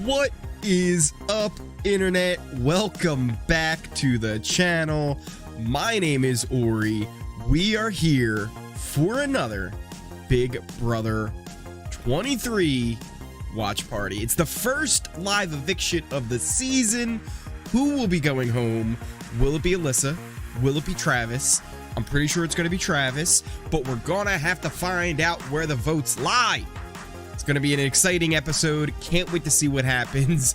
What is up, internet? Welcome back to the channel. My name is Ori. We are here for another Big Brother 23 watch party. It's the first live eviction of the season. Who will be going home? Will it be Alyssa? Will it be Travis? I'm pretty sure it's going to be Travis, but we're gonna have to find out where the votes lie. It's going to be an exciting episode. Can't wait to see what happens.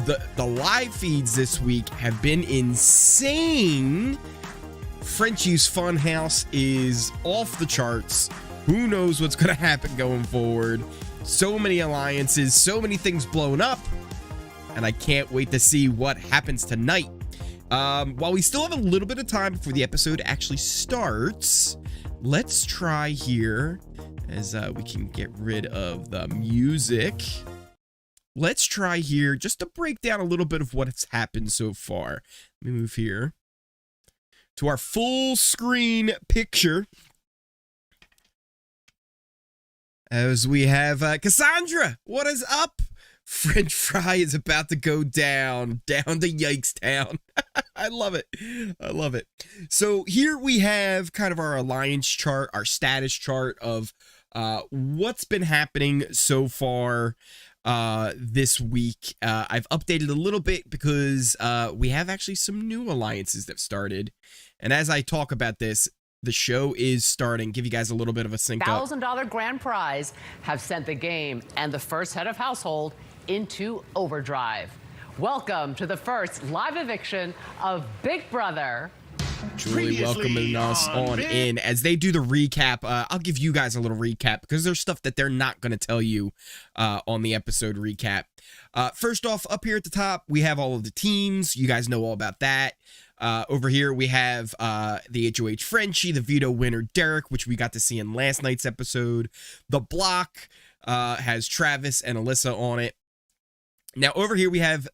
The live feeds this week have been insane. Frenchie's Funhouse is off the charts. Who knows what's going to happen going forward? So many alliances, so many things blown up, and I can't wait to see what happens tonight. While we still have a little bit of time before the episode actually starts, let's try here, as we can get rid of the music. Let's try here just to break down a little bit of what has happened so far. Let me move here to our full screen picture, as we have Cassandra. What is up? French fry is about to go down to Yikes Town. I love it. I love it. So here we have kind of our alliance chart, our status chart of what's been happening so far this week. I've updated a little bit because we have actually some new alliances that started. And as I talk about this, the show is starting. Give you guys a little bit of a sync up. $1,000 grand prize have sent the game and the first head of household into overdrive. Welcome to the first live eviction of Big Brother. Truly welcoming us on in as they do the recap. I'll give you guys a little recap because there's stuff that they're not going to tell you on the episode recap. First off, up here at the top, we have all of the teams. You guys know all about that. Over here, we have the HOH Frenchie, the veto winner Derek, which we got to see in last night's episode. The block has Travis and Alyssa on it. Now, over here, we have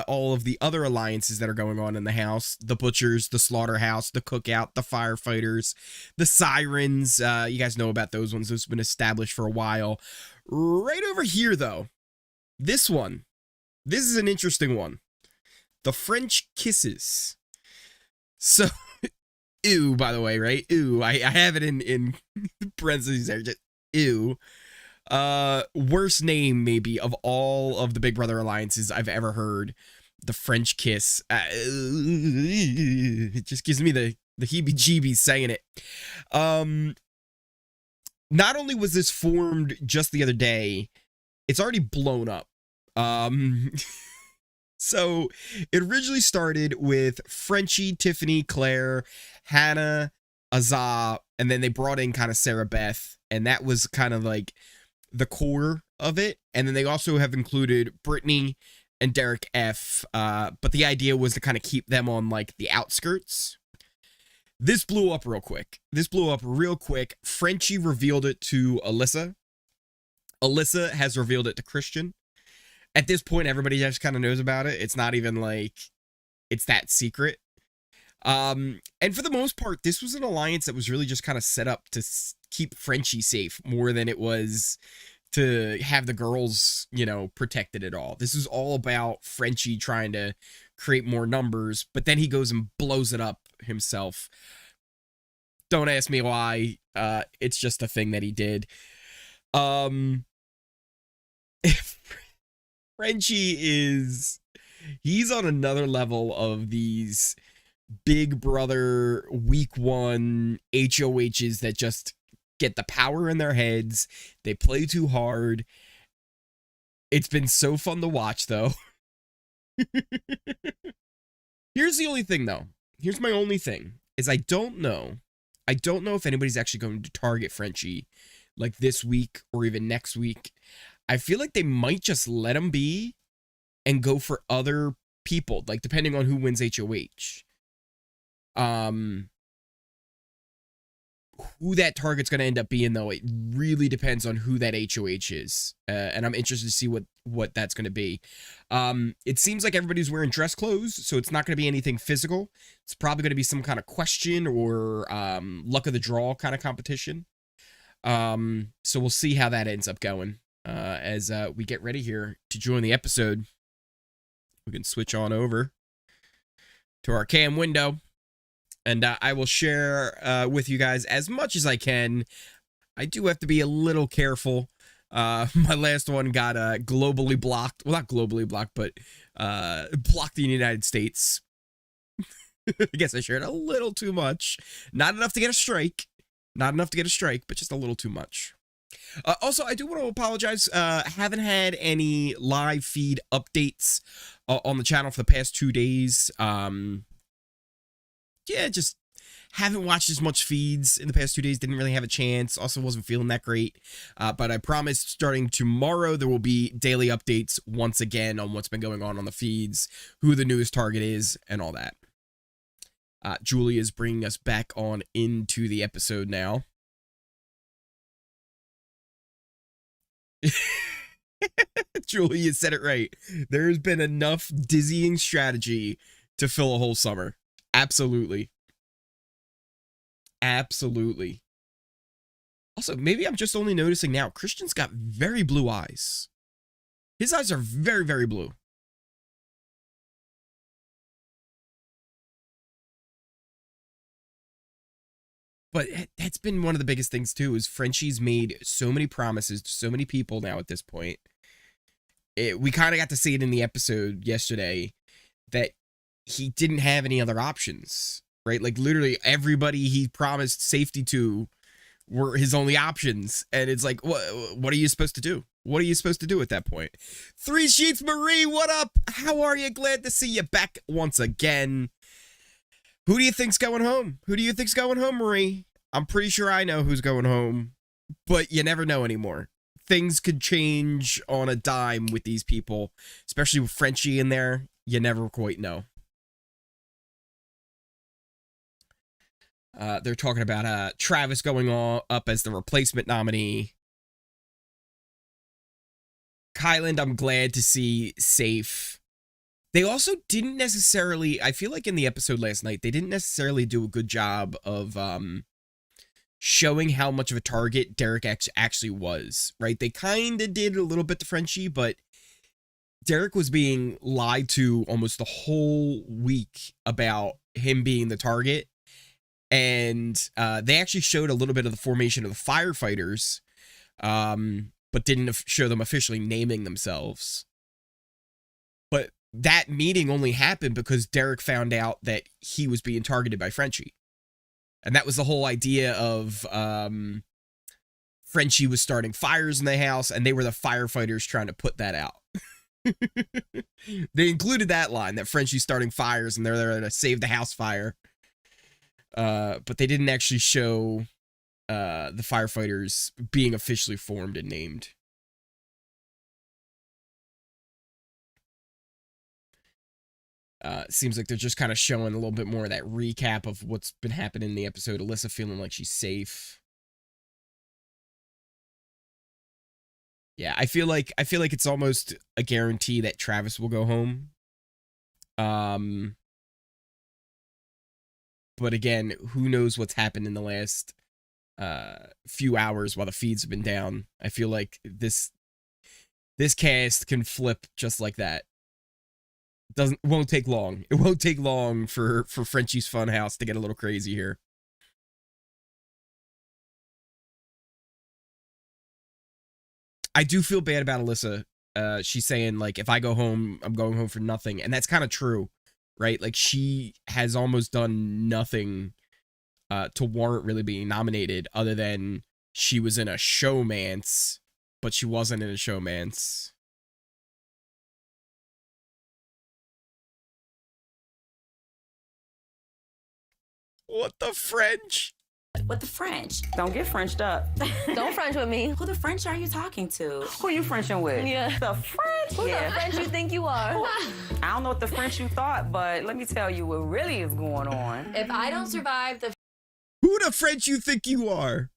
all of the other alliances that are going on in the house. The Butchers, the Slaughterhouse, the Cookout, the Firefighters, the Sirens. You guys know about those ones. Those have been established for a while. Right over here, though, this is an interesting one. The French Kisses. So, ew, by the way, right? Ew. I have it in parentheses there. Just, ew. Worst name maybe of all of the Big Brother alliances I've ever heard. The French Kiss. It just gives me the heebie-jeebies saying it. Not only was this formed just the other day, it's already blown up. So it originally started with Frenchie, Tiffany, Claire, Hannah, Azah, and then they brought in kind of Sarah Beth, and that was kind of like the core of it. And then they also have included Britini and Derek F. But the idea was to kind of keep them on like the outskirts. This blew up real quick. Frenchie revealed it to Alyssa. Alyssa has revealed it to Christian. At this point, everybody just kind of knows about it. It's not even like it's that secret. And for the most part, this was an alliance that was really just kind of set up to keep Frenchie safe more than it was to have the girls, you know, protected at all. This is all about Frenchie trying to create more numbers, but then he goes and blows it up himself. Don't ask me why. It's just a thing that he did. Frenchie he's on another level of these Big Brother week one HOHs that just get the power in their heads. They play too hard. It's been so fun to watch, though. Here's the only thing, though. Here's my only thing, is I don't know if anybody's actually going to target Frenchie like this week or even next week. I feel like they might just let him be and go for other people, like depending on who wins HOH. Who that target's going to end up being, though, it really depends on who that HOH is. And I'm interested to see what that's going to be. It seems like everybody's wearing dress clothes, so it's not going to be anything physical. It's probably going to be some kind of question or luck of the draw kind of competition. So we'll see how that ends up going. as we get ready here to join the episode. We can switch on over to our cam window, and I will share with you guys as much as I can. I do have to be a little careful. My last one got globally blocked. Well, not globally blocked, but blocked in the United States. I guess I shared a little too much. Not enough to get a strike. Not enough to get a strike, but just a little too much. Also, I do want to apologize. Haven't had any live feed updates on the channel for the past 2 days. Yeah, just haven't watched as much feeds in the past 2 days. Didn't really have a chance. Also wasn't feeling that great. But I promise starting tomorrow, there will be daily updates once again on what's been going on the feeds, who the newest target is, and all that. Julie is bringing us back on into the episode now. Julie, you said it right. There's been enough dizzying strategy to fill a whole summer. Absolutely. Absolutely. Also, maybe I'm just only noticing now, Christian's got very blue eyes. His eyes are very, very blue. But that's been one of the biggest things, too, is Frenchie's made so many promises to so many people now at this point. We kind of got to see it in the episode yesterday that he didn't have any other options, right? Like, literally, everybody he promised safety to were his only options. And it's like, what are you supposed to do? What are you supposed to do at that point? Three Sheets Marie, what up? How are you? Glad to see you back once again. Who do you think's going home? Who do you think's going home, Marie? I'm pretty sure I know who's going home, but you never know anymore. Things could change on a dime with these people, especially with Frenchie in there. You never quite know. They're talking about Travis going up as the replacement nominee. Kyland, I'm glad to see safe. They also didn't necessarily, I feel like in the episode last night, they didn't necessarily do a good job of showing how much of a target Derek actually was, right? They kind of did a little bit to Frenchie, but Derek was being lied to almost the whole week about him being the target. And they actually showed a little bit of the formation of the firefighters, but didn't show them officially naming themselves. But that meeting only happened because Derek found out that he was being targeted by Frenchie. And that was the whole idea of Frenchie was starting fires in the house, and they were the firefighters trying to put that out. They included that line, that Frenchie's starting fires, and they're there to save the house fire. But they didn't actually show the firefighters being officially formed and named. Seems like they're just kind of showing a little bit more of that recap of what's been happening in the episode. Alyssa feeling like she's safe. Yeah, I feel like it's almost a guarantee that Travis will go home. But again, who knows what's happened in the last few hours while the feeds have been down. I feel like this cast can flip just like that. Won't take long. It won't take long for Frenchie's Funhouse to get a little crazy here. I do feel bad about Alyssa. She's saying, like, if I go home, I'm going home for nothing. And that's kind of true, right? Like, she has almost done nothing to warrant really being nominated, other than she was in a showmance, but she wasn't in a showmance. What the French? What the French? Don't get Frenched up. Don't French with me. Who the French are you talking to? Who are you Frenching with? Yeah. The French? Who the French you think you are? I don't know what the French you thought, but let me tell you what really is going on. If I don't survive the... Who the French you think you are?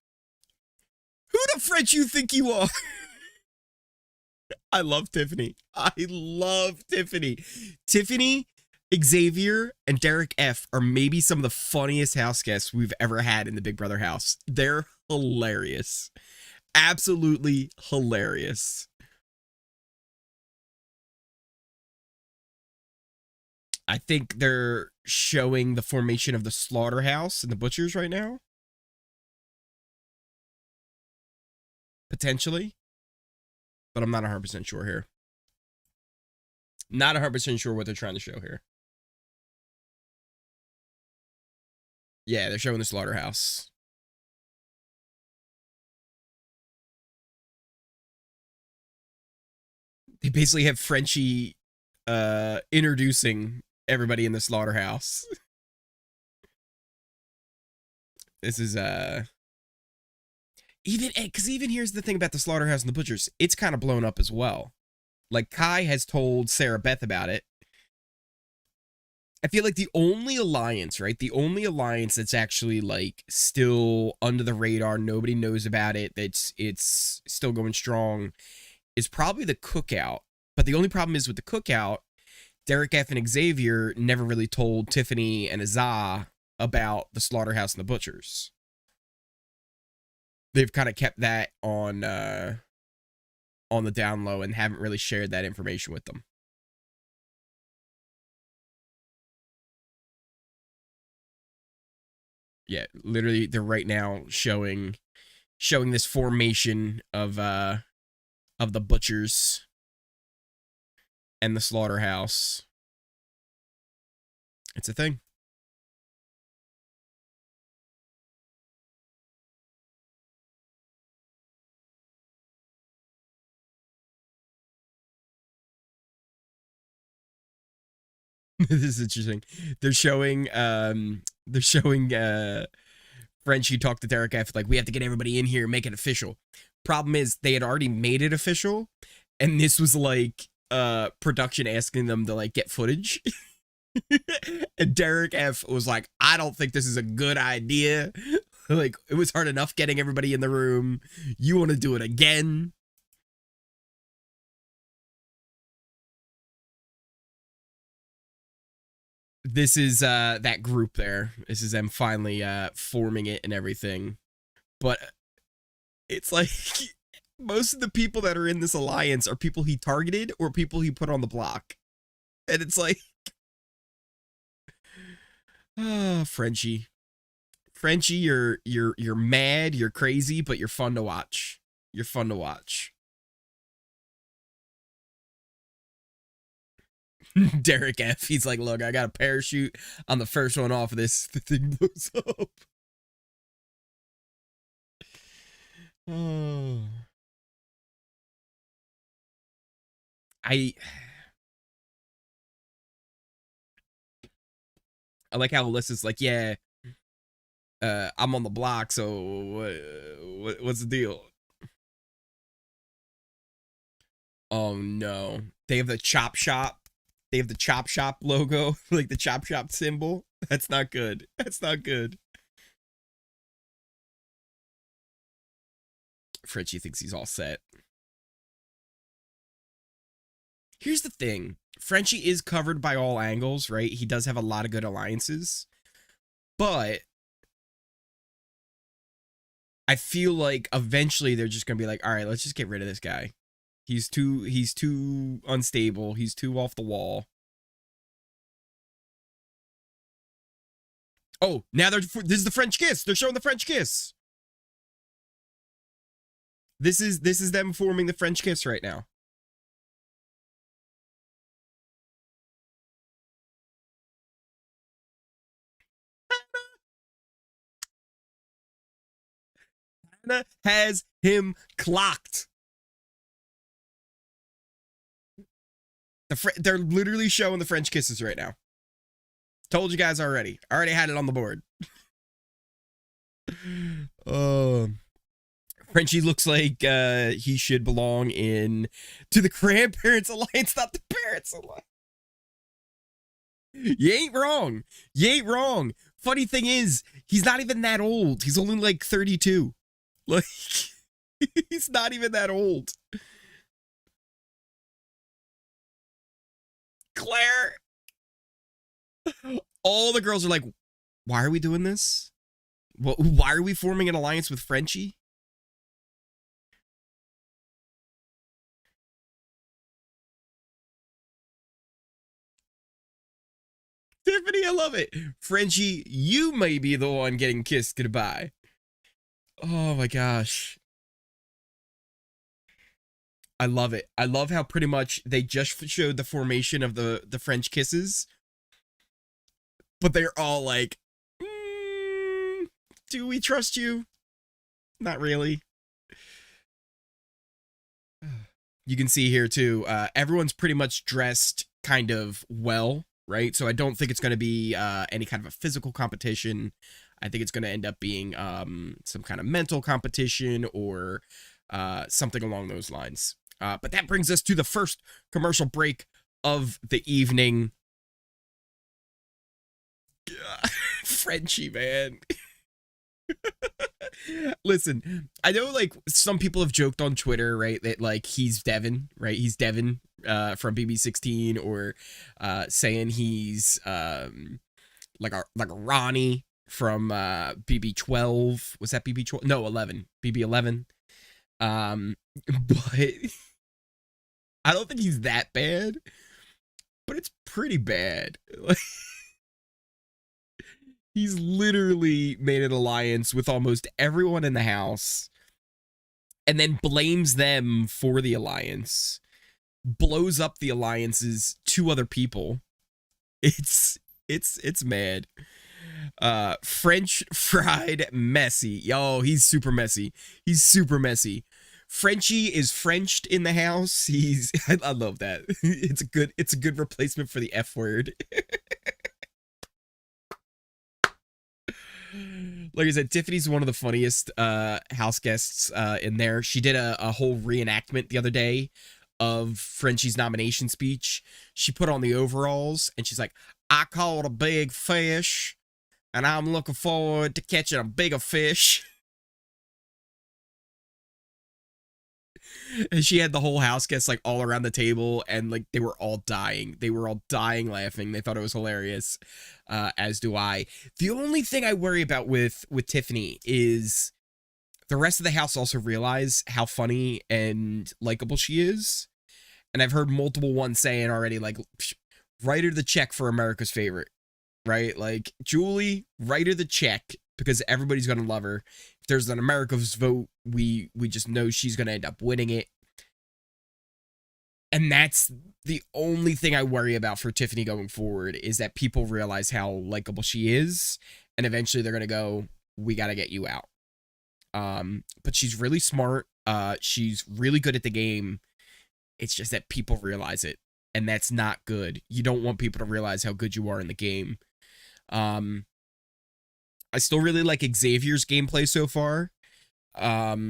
Who the French you think you are? I love Tiffany. I love Tiffany. Tiffany, Xavier, and Derek F are maybe some of the funniest house guests we've ever had in the Big Brother house. They're hilarious. Absolutely hilarious. I think they're showing the formation of the slaughterhouse and the butchers right now. Potentially. But I'm not 100% sure here. Not 100% sure what they're trying to show here. Yeah, they're showing the slaughterhouse. They basically have Frenchie introducing everybody in the slaughterhouse. This is even here's the thing about the slaughterhouse and the butchers, it's kind of blown up as well. Like, Kai has told Sarah Beth about it. I feel like the only alliance, right? The only alliance that's actually, like, still under the radar, nobody knows about it, it's still going strong, is probably the Cookout. But the only problem is with the Cookout, Derek F. and Xavier never really told Tiffany and Azah about the slaughterhouse and the butchers. They've kind of kept that on the down low and haven't really shared that information with them. Yeah, literally, they're right now showing this formation of the butchers and the slaughterhouse. It's a thing. This is interesting. They're showing Frenchie talk to Derek F. Like, we have to get everybody in here, make it official. Problem is, they had already made it official, and this was like production asking them to, like, get footage. And Derek F. was like, I don't think this is a good idea. Like, it was hard enough getting everybody in the room. You want to do it again? This is that group there. This is them finally forming it and everything. But it's like most of the people that are in this alliance are people he targeted or people he put on the block. And it's like, oh, Frenchie. Frenchie, you're mad, you're crazy, but you're fun to watch. You're fun to watch. Derek F. He's like, look, I got a parachute on the first one off of this. The thing blows up. Oh. I like how Alyssa's like, yeah, I'm on the block, so what's the deal? Oh no, they have the Chop Shop. They have the Chop Shop logo, like the Chop Shop symbol. That's not good. That's not good. Frenchie thinks he's all set. Here's the thing. Frenchie is covered by all angles, right? He does have a lot of good alliances. But I feel like eventually they're just going to be like, all right, let's just get rid of this guy. He's too unstable. He's too off the wall. Oh, now this is the French kiss. They're showing the French kiss. This is them forming the French kiss right now. Anna has him clocked. They're literally showing the French kisses right now. Told you guys already. Already had it on the board. Frenchie looks like he should belong to the Grandparents Alliance, not the Parents Alliance. You ain't wrong. You ain't wrong. Funny thing is, he's not even that old. He's only like 32. Like, he's not even that old. Claire. All the girls are like, why are we doing this? Why are we forming an alliance with Frenchie? Tiffany, I love it. Frenchie, you may be the one getting kissed goodbye. Oh my gosh. I love it. I love how pretty much they just showed the formation of the French kisses. But they're all like, do we trust you? Not really. You can see here too, everyone's pretty much dressed kind of well, right? So I don't think it's going to be any kind of a physical competition. I think it's going to end up being some kind of mental competition or something along those lines. But that brings us to the first commercial break of the evening. Frenchie, man. Listen, I know like some people have joked on Twitter, right, that like he's Devin, right? He's Devin from BB16, or saying he's like a Ronnie from BB12. Was that BB12? No, 11. BB11. But I don't think he's that bad, but it's pretty bad. Like, he's literally made an alliance with almost everyone in the house and then blames them for the alliance, blows up the alliance's two other people. It's mad. French fried messy. Yo, he's super messy. He's super messy. Frenchie is Frenched in the house. I love that. It's a good replacement for the F word. Like I said, Tiffany's one of the funniest house guests in there. She did a whole reenactment the other day of Frenchie's nomination speech. She put on the overalls and she's like, I caught a big fish and I'm looking forward to catching a bigger fish. And she had the whole house guests like all around the table, and like they were all dying. They were all dying laughing. They thought it was hilarious, as do I. The only thing I worry about with Tiffany is the rest of the house also realize how funny and likable she is. And I've heard multiple ones saying already, like, write her the check for America's favorite, right? Like, Julie, write her the check because everybody's going to love her. If there's an America's vote, we just know she's going to end up winning it. And that's the only thing I worry about for Tiffany going forward, is that people realize how likable she is, and eventually they're going to go, we got to get you out. But she's really smart. She's really good at the game. It's just that people realize it, and that's not good. You don't want people to realize how good you are in the game. I still really like Xavier's gameplay so far.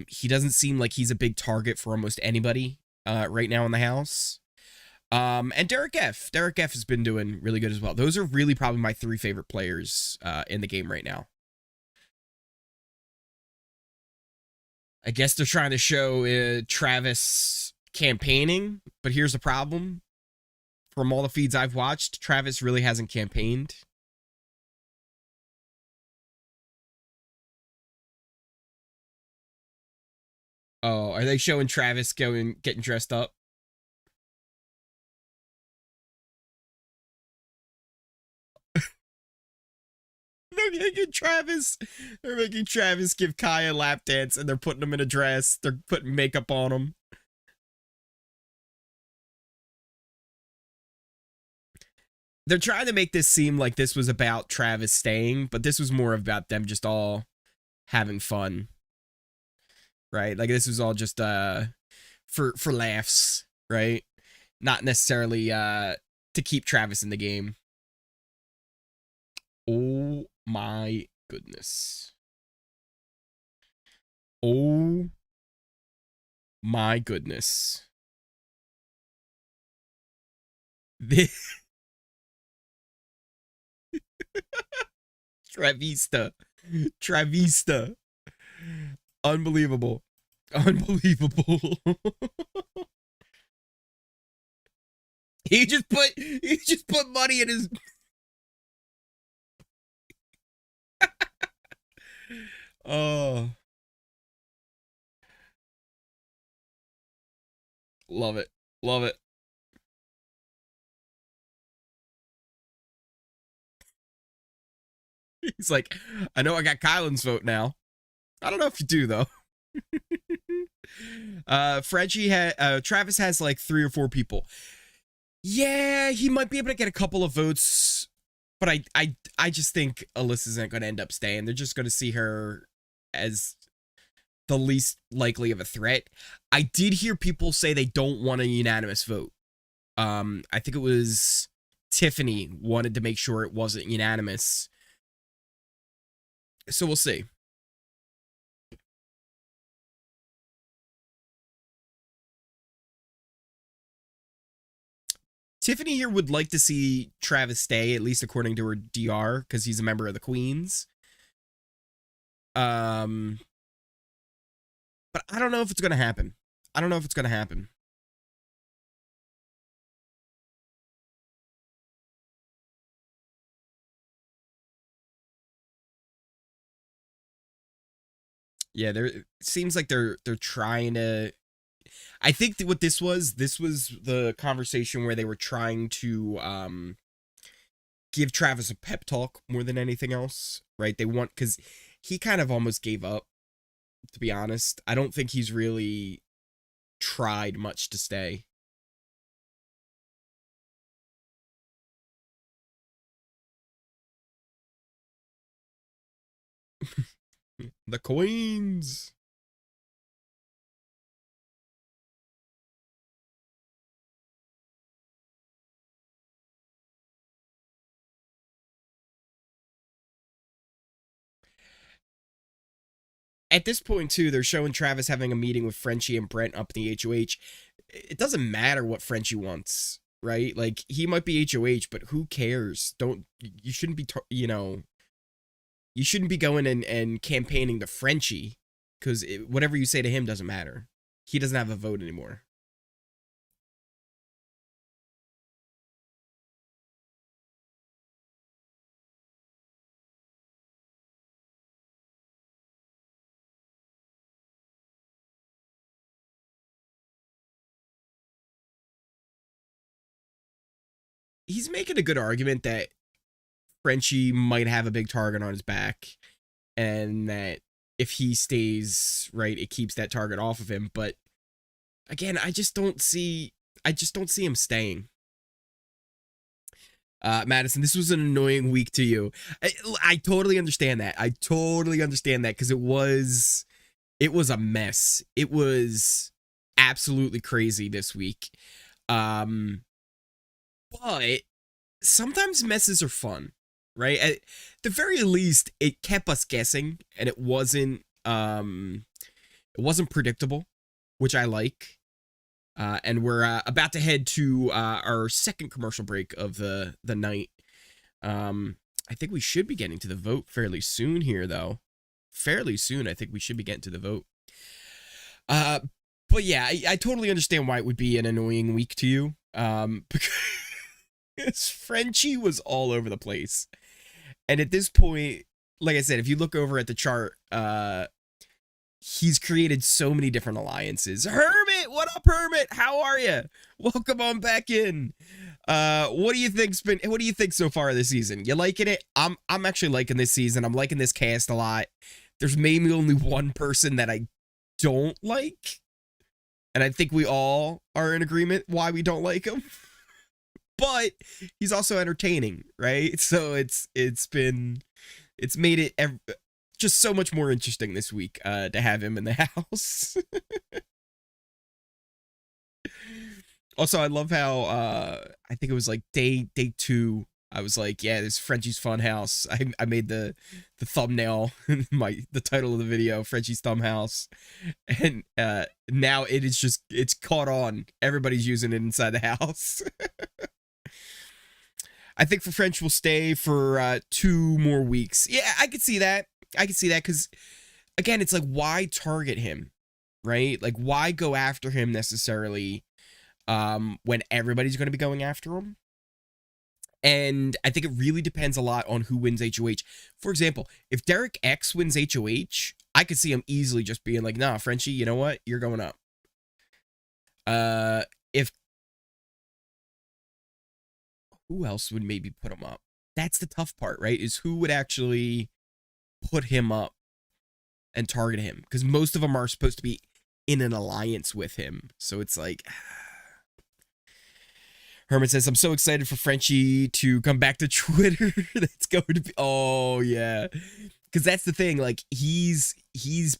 He doesn't seem like he's a big target for almost anybody right now in the house. And Derek F. Derek F has been doing really good as well. Those are really probably my three favorite players in the game right now. I guess they're trying to show Travis campaigning, but here's the problem. From all the feeds I've watched, Travis really hasn't campaigned. Oh, are they showing Travis getting dressed up? They're making Travis give Kai a lap dance, and they're putting him in a dress. They're putting makeup on him. They're trying to make this seem like this was about Travis staying, but this was more about them just all having fun. Right? Like, this was all just for laughs, right? Not necessarily to keep Travis in the game. Oh my goodness. Oh my goodness. Travista. Unbelievable. Unbelievable. He just put money in his Oh. Love it. Love it. He's like, I know I got Kyland's vote now. I don't know if you do, though. Frenchie Travis has like 3 or 4 people. Yeah, he might be able to get a couple of votes, but I just think Alyssa isn't going to end up staying. They're just going to see her as the least likely of a threat. I did hear people say they don't want a unanimous vote. I think it was Tiffany wanted to make sure it wasn't unanimous. So we'll see. Tiffany here would like to see Travis stay, at least according to her DR, because he's a member of the Queens. But I don't know if it's going to happen. I don't know if it's going to happen. Yeah, it seems like they're trying to. I think that what this was the conversation where they were trying to give Travis a pep talk more than anything else, right? They want, because he kind of almost gave up, to be honest. I don't think he's really tried much to stay. The Queens. At this point, too, they're showing Travis having a meeting with Frenchie and Brent up in the HOH. It doesn't matter what Frenchie wants, right? Like, he might be HOH, but who cares? You shouldn't be, you shouldn't be going and campaigning to Frenchie, because whatever you say to him doesn't matter. He doesn't have a vote anymore. He's making a good argument that Frenchie might have a big target on his back, and that if he stays, right, it keeps that target off of him. But again, I just don't see him staying. Madison, this was an annoying week to you. I totally understand that. I totally understand that, because it was a mess. It was absolutely crazy this week. But sometimes messes are fun, right? At the very least, it kept us guessing, and it wasn't predictable, which I like. And we're about to head to our second commercial break of the night. I think we should be getting to the vote fairly soon here, though. Fairly soon, I think we should be getting to the vote. But yeah, I totally understand why it would be an annoying week to you. Because Frenchie was all over the place. And at this point, like I said, if you look over at the chart, he's created so many different alliances. Hermit, what up, Hermit? How are you? Welcome on back in. What do you think so far this season? You liking it? I'm actually liking this season. I'm liking this cast a lot. There's maybe only one person that I don't like, and I think we all are in agreement why we don't like him. But he's also entertaining, right? So it's made it just so much more interesting this week to have him in the house. Also, I love how I think it was like day 2. I was like, yeah, this is Frenchie's Fun House. I made the thumbnail, the title of the video, Frenchie's Thumb House, and now it's caught on. Everybody's using it inside the house. I think for French will stay for 2 more weeks. Yeah, I could see that. Because, again, it's like, why target him, right? Like, why go after him necessarily when everybody's going to be going after him? And I think it really depends a lot on who wins HOH. For example, if Derek X wins HOH, I could see him easily just being like, nah, Frenchie, you know what? You're going up. If who else would maybe put him up? that's the tough part, right? Is who would actually put him up and target him? Because most of them are supposed to be in an alliance with him. So it's like... Herman says, I'm so excited for Frenchie to come back to Twitter. That's going to be... Oh, yeah. Because that's the thing. Like, he's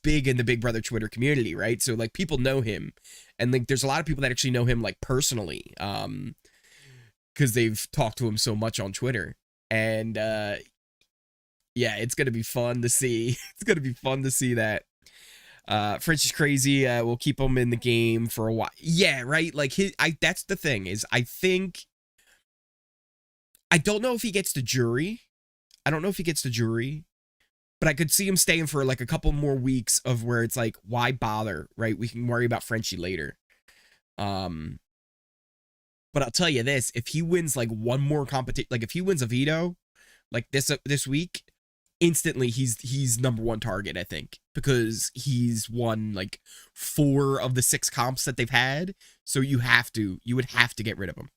big in the Big Brother Twitter community, right? So, like, people know him. And, like, there's a lot of people that actually know him, like, personally. Because they've talked to him so much on Twitter. And, yeah, it's going to be fun to see. It's going to be fun to see that. Frenchie's crazy. We'll keep him in the game for a while. Yeah, right. Like that's the thing is I don't know if he gets the jury. But I could see him staying for like a couple more weeks of where it's like, why bother? Right. We can worry about Frenchie later. But I'll tell you this, if he wins like one more competition, like if he wins a veto like this week, instantly he's number one target, I think, because he's won like 4 of the 6 comps that they've had. So you would have to get rid of him.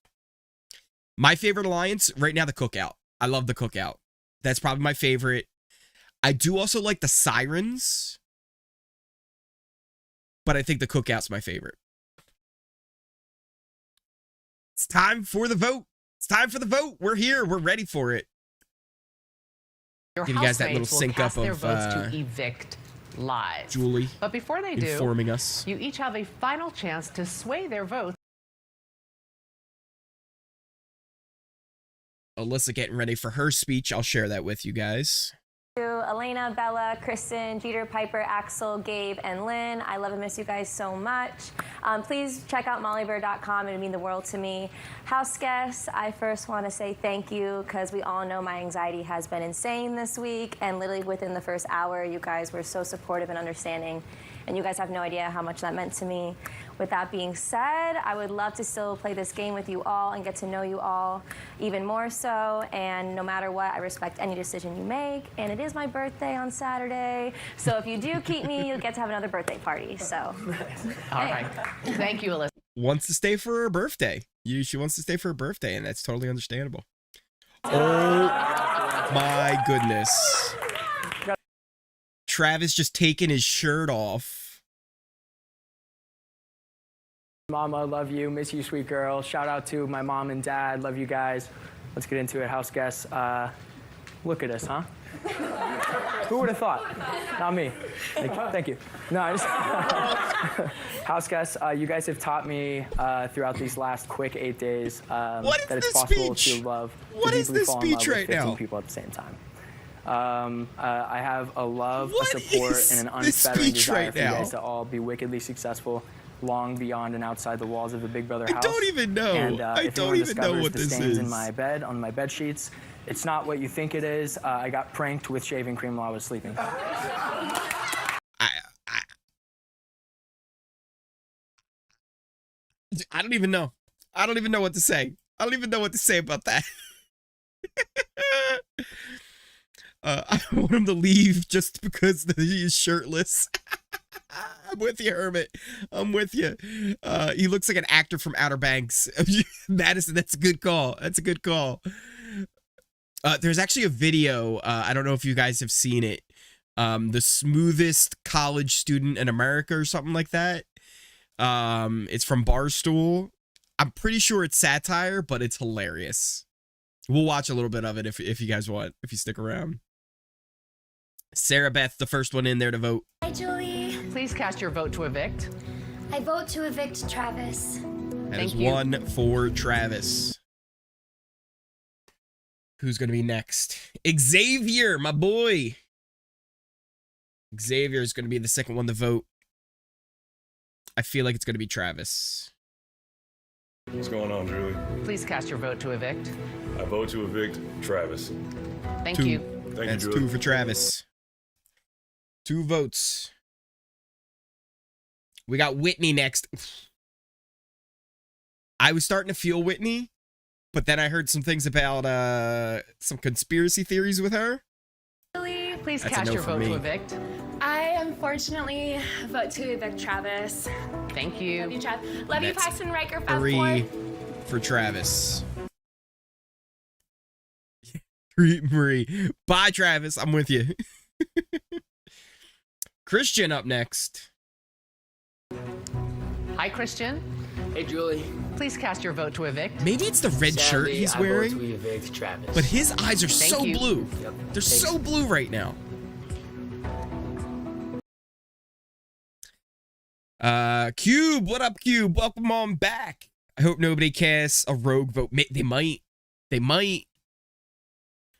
My favorite alliance right now, the Cookout. I love the Cookout. That's probably my favorite. I do also like the Sirens, but I think the Cookout's my favorite. It's time for the vote. We're here. We're ready for it. Your Give you guys that little housemates will sync cast up their of votes to evict live. Julie But before they do, informing us. you each have a final chance to sway their votes. Alyssa getting ready for her speech. I'll share that with you guys. To Elena, Bella, Kristen, Jeter, Piper, Axel, Gabe, and Lynn. I love and miss you guys so much. Please check out mollybear.com. It would mean the world to me. Houseguests, I first want to say thank you because we all know my anxiety has been insane this week. And literally within the first hour, you guys were so supportive and understanding. And you guys have no idea how much that meant to me. With that being said, I would love to still play this game with you all and get to know you all even more so. And no matter what, I respect any decision you make. And it is my birthday on Saturday. So if you do keep me, you'll get to have another birthday party. So. All right. Thank you, Alyssa. Wants to stay for her birthday. She wants to stay for her birthday, and that's totally understandable. Oh my goodness. Travis just taking his shirt off. Mama, love you. Miss you, sweet girl. Shout out to my mom and dad. Love you guys. Let's get into it. House guests. Look at us, huh? Who would have thought? Not me. Thank you. No, I just... House guests, you guys have taught me throughout these last quick 8 days that it's possible to love, to deeply fall in love with 15 people at the same time. I have a love, a support, and an unfettering desire for you guys to all be wickedly successful, long beyond and outside the walls of the Big Brother house. I don't even know. And I if don't anyone even know what discovers the this stains is. in my bed, on my bed sheets, it's not what you think it is. I got pranked with shaving cream while I was sleeping. I don't even know. I don't even know what to say. I don't even know what to say about that. I want him to leave just because he is shirtless. I'm with you, Hermit. I'm with you. He looks like an actor from Outer Banks. Madison, that's a good call. That's a good call. There's actually a video. I don't know if you guys have seen it. The smoothest college student in America or something like that. It's from Barstool. I'm pretty sure it's satire, but it's hilarious. We'll watch a little bit of it if you guys want, if you stick around. Sarah Beth, the first one in there to vote. Hi, Julie. Please cast your vote to evict. I vote to evict Travis. That is Thank you. 1 for Travis. Who's going to be next? Xavier, my boy. Xavier is going to be the second one to vote. I feel like it's going to be Travis. What's going on, Julie? Please cast your vote to evict. I vote to evict Travis. Thank 2. you. Thank That's you, Julie. 2 for Travis. 2 votes. We got Whitney next. I was starting to feel Whitney, but then I heard some things about some conspiracy theories with her. Julie, Please That's a cast no your for vote me. to evict. I unfortunately vote to evict Travis. Thank Love you. you, Trav. Love you, That's Paxton Riker. Fast 3 forward. for Travis. Marie. Bye, Travis. I'm with you. Christian up next. Hi, Christian. Hey, Julie. Please cast your vote to evict. Maybe it's the red shirt Sadly, he's I vote wearing, to evict Travis. but his eyes are Thank so you. blue. Yep. They're Thanks. so blue right now. Cube, what up, Cube? Welcome on back. I hope nobody casts a rogue vote. They might. They might.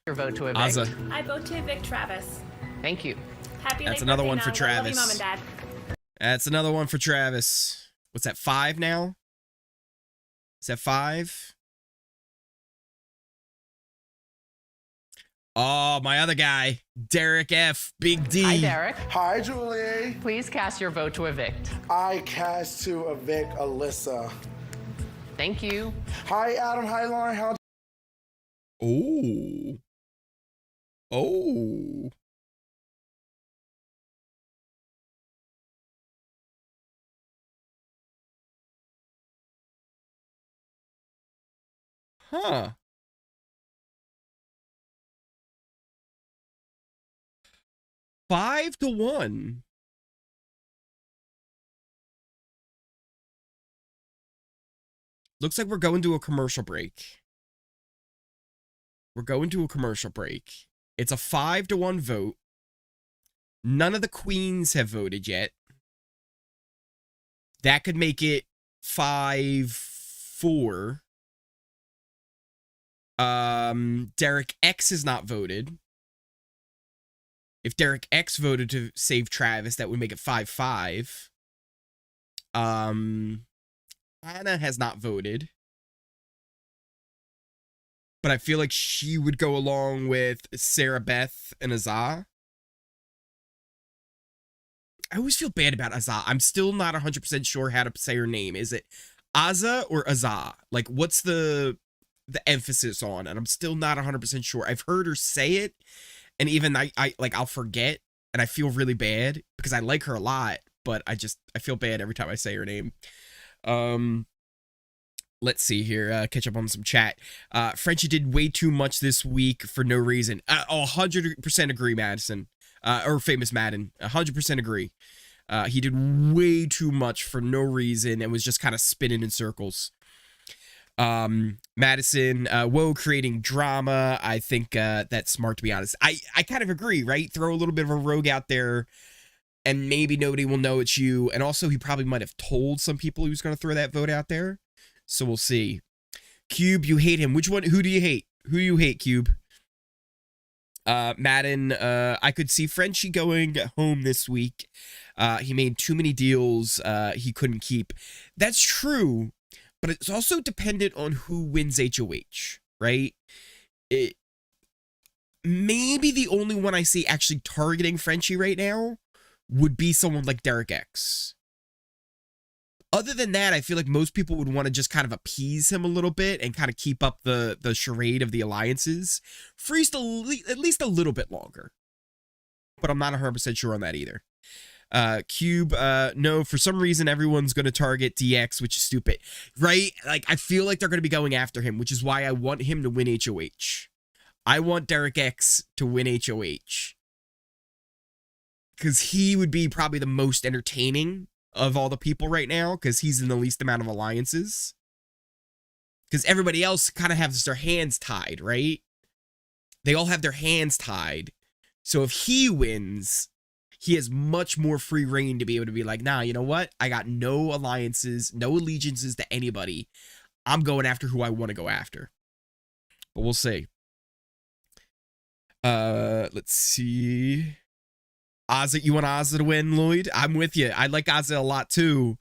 Your vote to evict. Azah. I vote to evict Travis. Thank you. Happy That's late another birthday, one for Naz. I love you, Travis. Mom and Dad. That's another one for Travis. What's that, 5 now? Is that 5? Oh, my other guy, Derek F. Big D. Hi, Derek. Hi, Julie. Please cast your vote to evict. I cast to evict Alyssa. Thank you. Hi, Adam. Hi, Lauren. How? Oh. Oh. Huh. Five to 1. Looks like we're going to a commercial break. We're going to a commercial break. It's a 5 to 1 vote. None of the queens have voted yet. That could make it 5-4. Derek X has not voted. If Derek X voted to save Travis, that would make it 5-5. Hannah has not voted. But I feel like she would go along with Sarah Beth and Azah. I always feel bad about Azah. I'm still not 100% sure how to say her name. Is it Azah or Azah? Like, what's the emphasis on? And I'm still not 100% sure. I've heard her say it, and even I'll forget, and I feel really bad because I like her a lot, but I feel bad every time I say her name. Let's see here. Catch up on some chat. Frenchie did way too much this week for no reason. 100% agree, Madison. Or Famous Madden. 100% agree. He did way too much for no reason and was just kind of spinning in circles. Madison, whoa, creating drama. I think that's smart, to be honest. I kind of agree, right? Throw a little bit of a rogue out there and maybe nobody will know it's you. And also, he probably might have told some people he was going to throw that vote out there. So we'll see. Cube, you hate him. Which one? Who do you hate? Who do you hate, Cube? Madden, I could see Frenchie going home this week. He made too many deals he couldn't keep. That's true, but it's also dependent on who wins HOH, right? Maybe the only one I see actually targeting Frenchie right now would be someone like Derek X. Other than that, I feel like most people would want to just kind of appease him a little bit and kind of keep up the charade of the alliances for at least a little bit longer. But I'm not 100% sure on that either. Cube, no, for some reason, everyone's going to target DX, which is stupid, right? Like, I feel like they're going to be going after him, which is why I want him to win HOH. I want Derek X to win HOH. Because he would be probably the most entertaining of all the people right now, because he's in the least amount of alliances. Because everybody else kind of has their hands tied, right? They all have their hands tied. So if he wins, he has much more free reign to be able to be like, nah, you know what? I got no alliances, no allegiances to anybody. I'm going after who I want to go after. But we'll see. Let's see. Azah, you want Azah to win, Lloyd? I'm with you. I like Azah a lot too.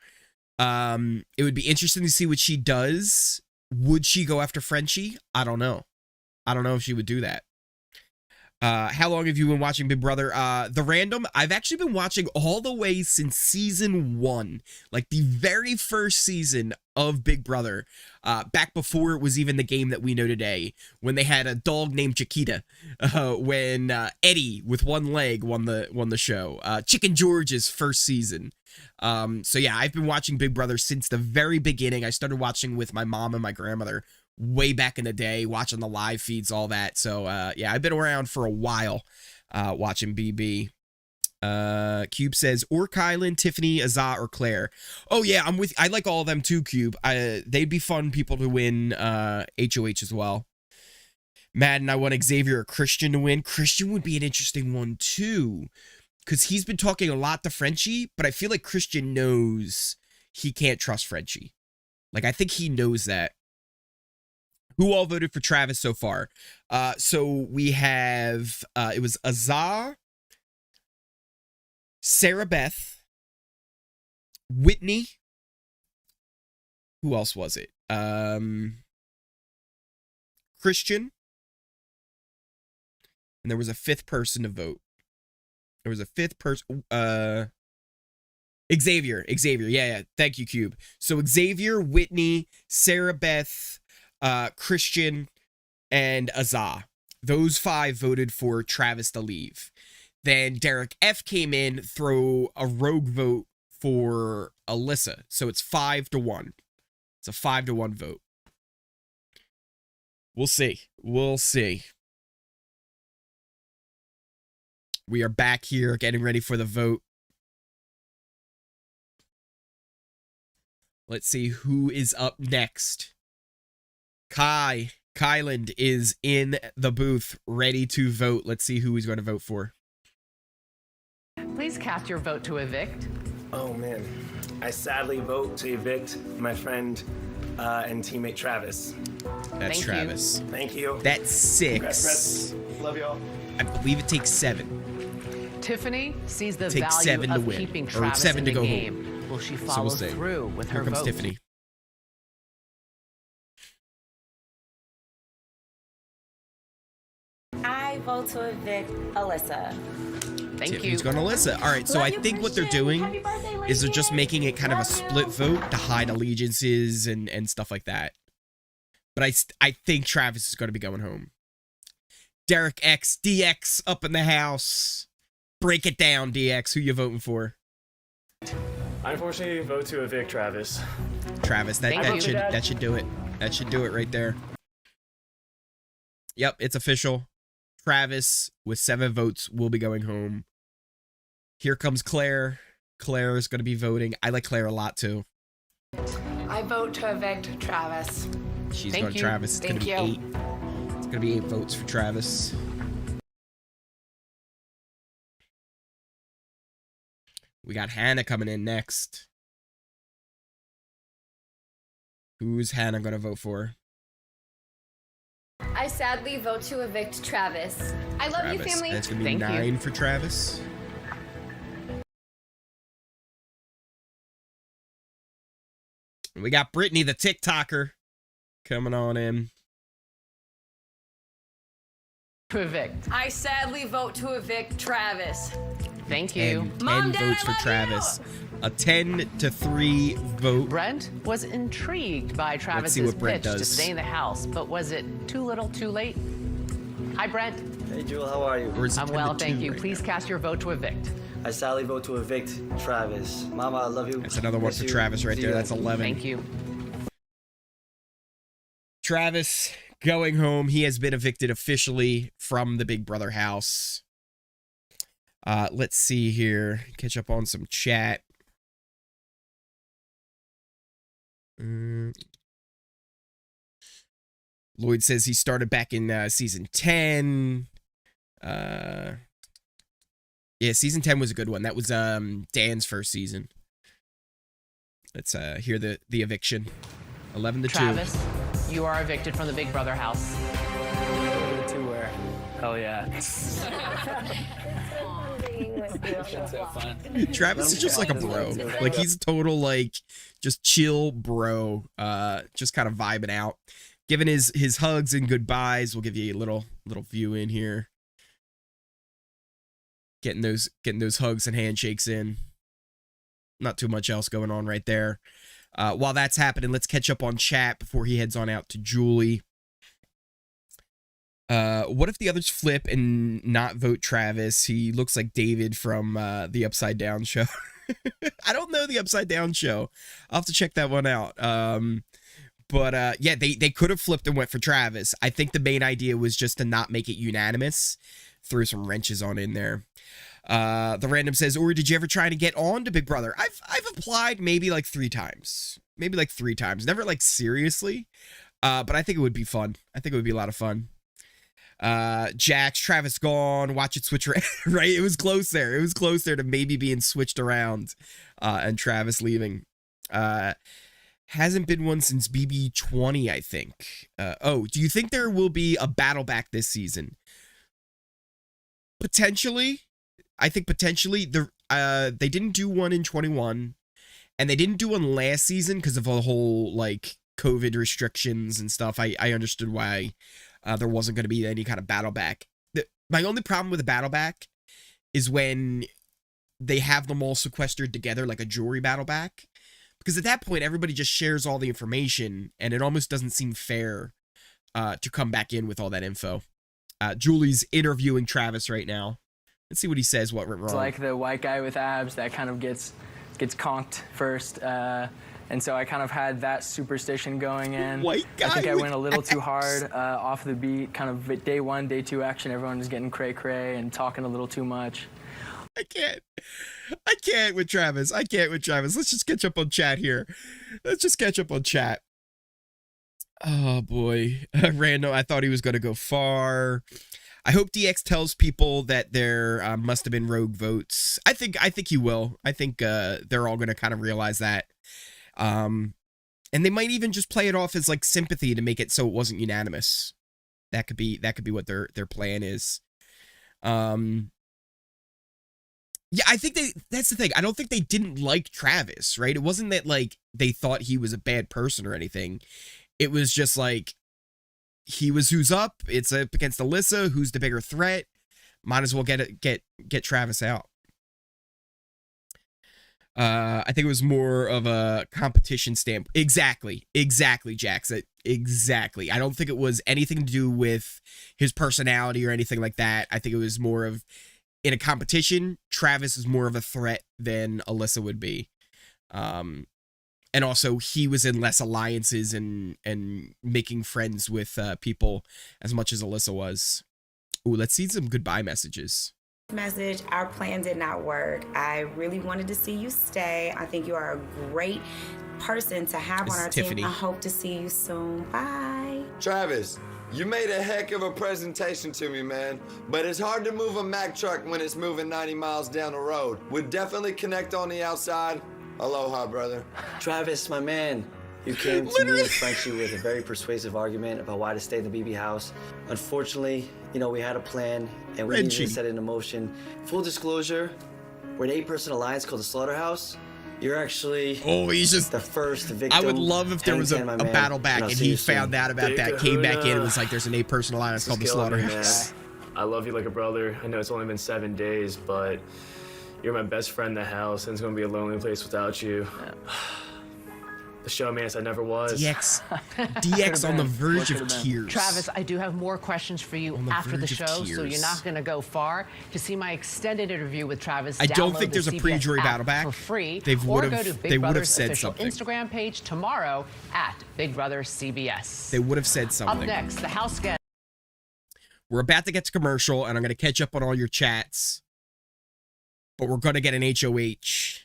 It would be interesting to see what she does. Would she go after Frenchie? I don't know. I don't know if she would do that. How long have you been watching Big Brother? The Random, I've actually been watching all the way since season 1, like the very first season of Big Brother, back before it was even the game that we know today, when they had a dog named Chiquita, when Eddie with one leg won the show, Chicken George's first season. So yeah, I've been watching Big Brother since the very beginning. I started watching with my mom and my grandmother way back in the day, watching the live feeds, all that. So yeah, I've been around for a while watching BB. Cube says, or Kyland, Tiffany, Azah, or Claire. Oh yeah, I like all of them too, Cube. They'd be fun people to win HOH as well. Madden, I want Xavier or Christian to win. Christian would be an interesting one too, because he's been talking a lot to Frenchie, but I feel like Christian knows he can't trust Frenchie. Like, I think he knows that. Who all voted for Travis so far? So we have, it was Azah, Sarah Beth, Whitney. Who else was it? Christian. And there was a fifth person to vote. There was a fifth person. Xavier. Yeah. Thank you, Cube. So Xavier, Whitney, Sarah Beth, Christian, and Azah. Those 5 voted for Travis to leave. Then Derek F came in, throw a rogue vote for Alyssa. So it's 5-1. It's a 5-1 vote. We'll see. We are back here getting ready for the vote. Let's see who is up next. Kyland is in the booth, ready to vote. Let's see who he's going to vote for. Please cast your vote to evict. Oh man, I sadly vote to evict my friend and teammate Travis. That's Thank Travis. Thank you. That's 6. Congrats, love y'all. I believe it takes 7. Tiffany sees the Takes value 7 to of win, keeping or Travis 7 in to the go home. game. Will she So follow we'll see. through with Here her comes vote? Tiffany. I vote to evict Alyssa. Thank Tiffany's you. going to Alyssa. All right, so Love I you, think what they're Christian. doing Happy birthday, is they're just Lincoln. making it kind of a Love split you. vote to hide allegiances and stuff like that. But I think Travis is going to be going home. Derek X, DX up in the house. Break it down, DX. Who you voting for? I unfortunately vote to evict Travis. Travis, Thank you. that should do it. That should do it right there. Yep, it's official. Travis with 7 votes will be going home. Here comes Claire. Claire is going to be voting. I like Claire a lot too. I vote to evict Travis. She's Thank going you. Travis. It's going to Thank be you. 8. It's going to be 8 votes for Travis. We got Hannah coming in next. Who's Hannah going to vote for? I sadly vote to evict Travis. I love you, Travis. family. That's going to be Thank you. 9 for Travis. We got Britini, the TikToker, coming on in. To evict. I sadly vote to evict Travis. Thank you. 10 Mom, Dad, votes I for love Travis. A 10-3 vote. Brent was intrigued by see Travis's what Brent pitch to does. stay in the house, but was it too little, too late? Hi, Brent. Hey, Jewel, how are you? Or is it I'm well, 10-2 thank you. right Please now? cast your vote to evict. I sadly vote to evict Travis. Mama, I love you. That's another one Miss for you. Travis right See there. you. That's 11. Thank you. Travis going home. He has been evicted officially from the Big Brother house. Let's see here. Catch up on some chat. Lloyd says he started back in season 10. Yeah, season 10 was a good one. That was Dan's first season. Let's hear the eviction. 11-2. Travis, you are evicted from the Big Brother house. To where? Hell yeah. Travis is just like a bro. Like, he's a total, like, just chill bro. Just kind of vibing out. Giving his hugs and goodbyes. We'll give you a little view in here. Getting those hugs and handshakes in. Not too much else going on right there. While that's happening, let's catch up on chat before he heads on out to Julie. What if the others flip and not vote Travis? He looks like David from the Upside Down show. I don't know the Upside Down show. I'll have to check that one out. But yeah, they could have flipped and went for Travis. I think the main idea was just to not make it unanimous. Threw some wrenches on in there. The random says, Ori, did you ever try to get on to Big Brother? I've applied maybe like 3 times. Never like seriously. But I think it would be fun. I think it would be a lot of fun. Jax, Travis gone, watch it switch around, right? It was close there. It was close there to maybe being switched around, and Travis leaving. Hasn't been one since BB20, I think. Oh, do you think there will be a battle back this season? Potentially. I think potentially. They didn't do one in 21, and they didn't do one last season because of the whole, like, COVID restrictions and stuff. I understood why there wasn't going to be any kind of battle back. My only problem with a battle back is when they have them all sequestered together like a jury battle back. Because at that point, everybody just shares all the information, and it almost doesn't seem fair to come back in with all that info. Julie's interviewing Travis right now. Let's see what he says, what went wrong. It's like the white guy with abs that kind of gets conked first. And so I kind of had that superstition going in. White guy I think I went a little abs. too hard off the beat. Kind of day 1, day 2 action, everyone was getting cray-cray and talking a little too much. I can't with Travis. Let's just catch up on chat here. Oh, boy. Rando, I thought he was going to go far. I hope DX tells people that there must have been rogue votes. I think he will. I think they're all going to kind of realize that. And they might even just play it off as like sympathy to make it so it wasn't unanimous. That could be what their plan is. Yeah, I think that's the thing. I don't think they didn't like Travis, right? It wasn't that like they thought he was a bad person or anything. It was just like he was who's up. It's up against Alyssa, who's the bigger threat. Might as well get Travis out. I think it was more of a competition standpoint. Exactly, Jax. Exactly. I don't think it was anything to do with his personality or anything like that. I think it was more of, in a competition, Travis is more of a threat than Alyssa would be. And also, he was in less alliances and making friends with people as much as Alyssa was. Ooh, let's see some goodbye messages. Message, our plan did not work. I really wanted to see you stay. I think you are a great person to have on our Tiffany. team. I hope to see you soon. Bye. Travis, you made a heck of a presentation to me, man. But it's hard to move a Mack truck when it's moving 90 miles down the road. We'd definitely connect on the outside. Aloha, brother. Travis, my man. You came to me and Frenchie with a very persuasive argument about why to stay in the BB house. Unfortunately, we had a plan and we needed to set it into motion. Full disclosure, we're an 8-person alliance called the Slaughterhouse. You're actually he's just the first victim. I would love if there was a battle back and he found out about that, came back in, and was like, there's an 8-person alliance called the Slaughterhouse. I love you like a brother. I know it's only been 7 days, but you're my best friend in the house, and it's gonna be a lonely place without you. The showman I never was. DX on the verge of tears. Travis, I do have more questions for you after the show, so you're not going to go far. To see my extended interview with Travis, I don't think download there's the a CBS pre-jury app battle back. for free, They or go to Big would have Brother's said official something. Instagram page tomorrow at Big Brother CBS. They would have said something. Up next, the Houseguests. We're about to get to commercial, and I'm going to catch up on all your chats. But we're going to get an HOH.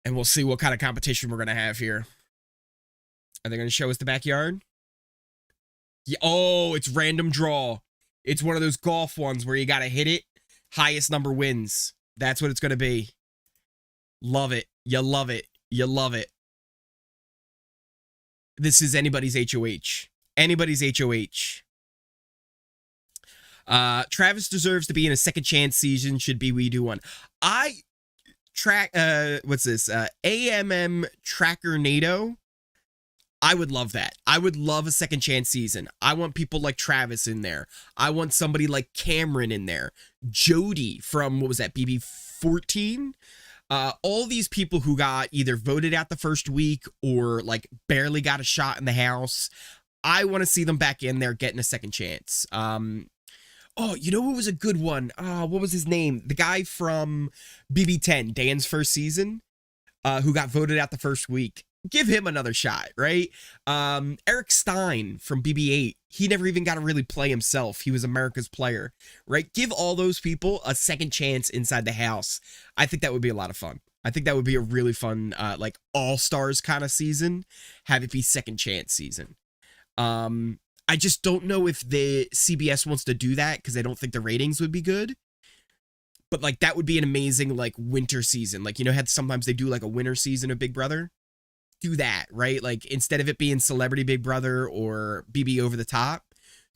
And we'll see what kind of competition we're going to have here. Are they going to show us the backyard? Yeah, oh, it's random draw. It's one of those golf ones where you got to hit it. Highest number wins. That's what it's going to be. Love it. You love it. You love it. This is anybody's HOH. Anybody's HOH. Travis deserves to be in a second chance season. Should be we do one. What's this? AMM Tracker NATO. I would love that. I would love a second chance season. I want people like Travis in there. I want somebody like Cameron in there. Jody from, what was that, BB14? All these people who got either voted out the first week or like barely got a shot in the house. I want to see them back in there getting a second chance. Oh, you know who was a good one? What was his name? The guy from BB10, Dan's first season, who got voted out the first week. give him another shot, right? Eric Stein from BB8, he never even got to really play himself. He was America's player, right? Give all those people a second chance inside the house. I think that would be a lot of fun. I think that would be a really fun, like all-stars kind of season. Have it be second chance season. I just don't know if the CBS wants to do that because they don't think the ratings would be good. But like that would be an amazing like winter season. Like, you know, sometimes they do like a winter season of Big Brother. Do that, right? Like instead of it being Celebrity Big Brother or BB Over the Top,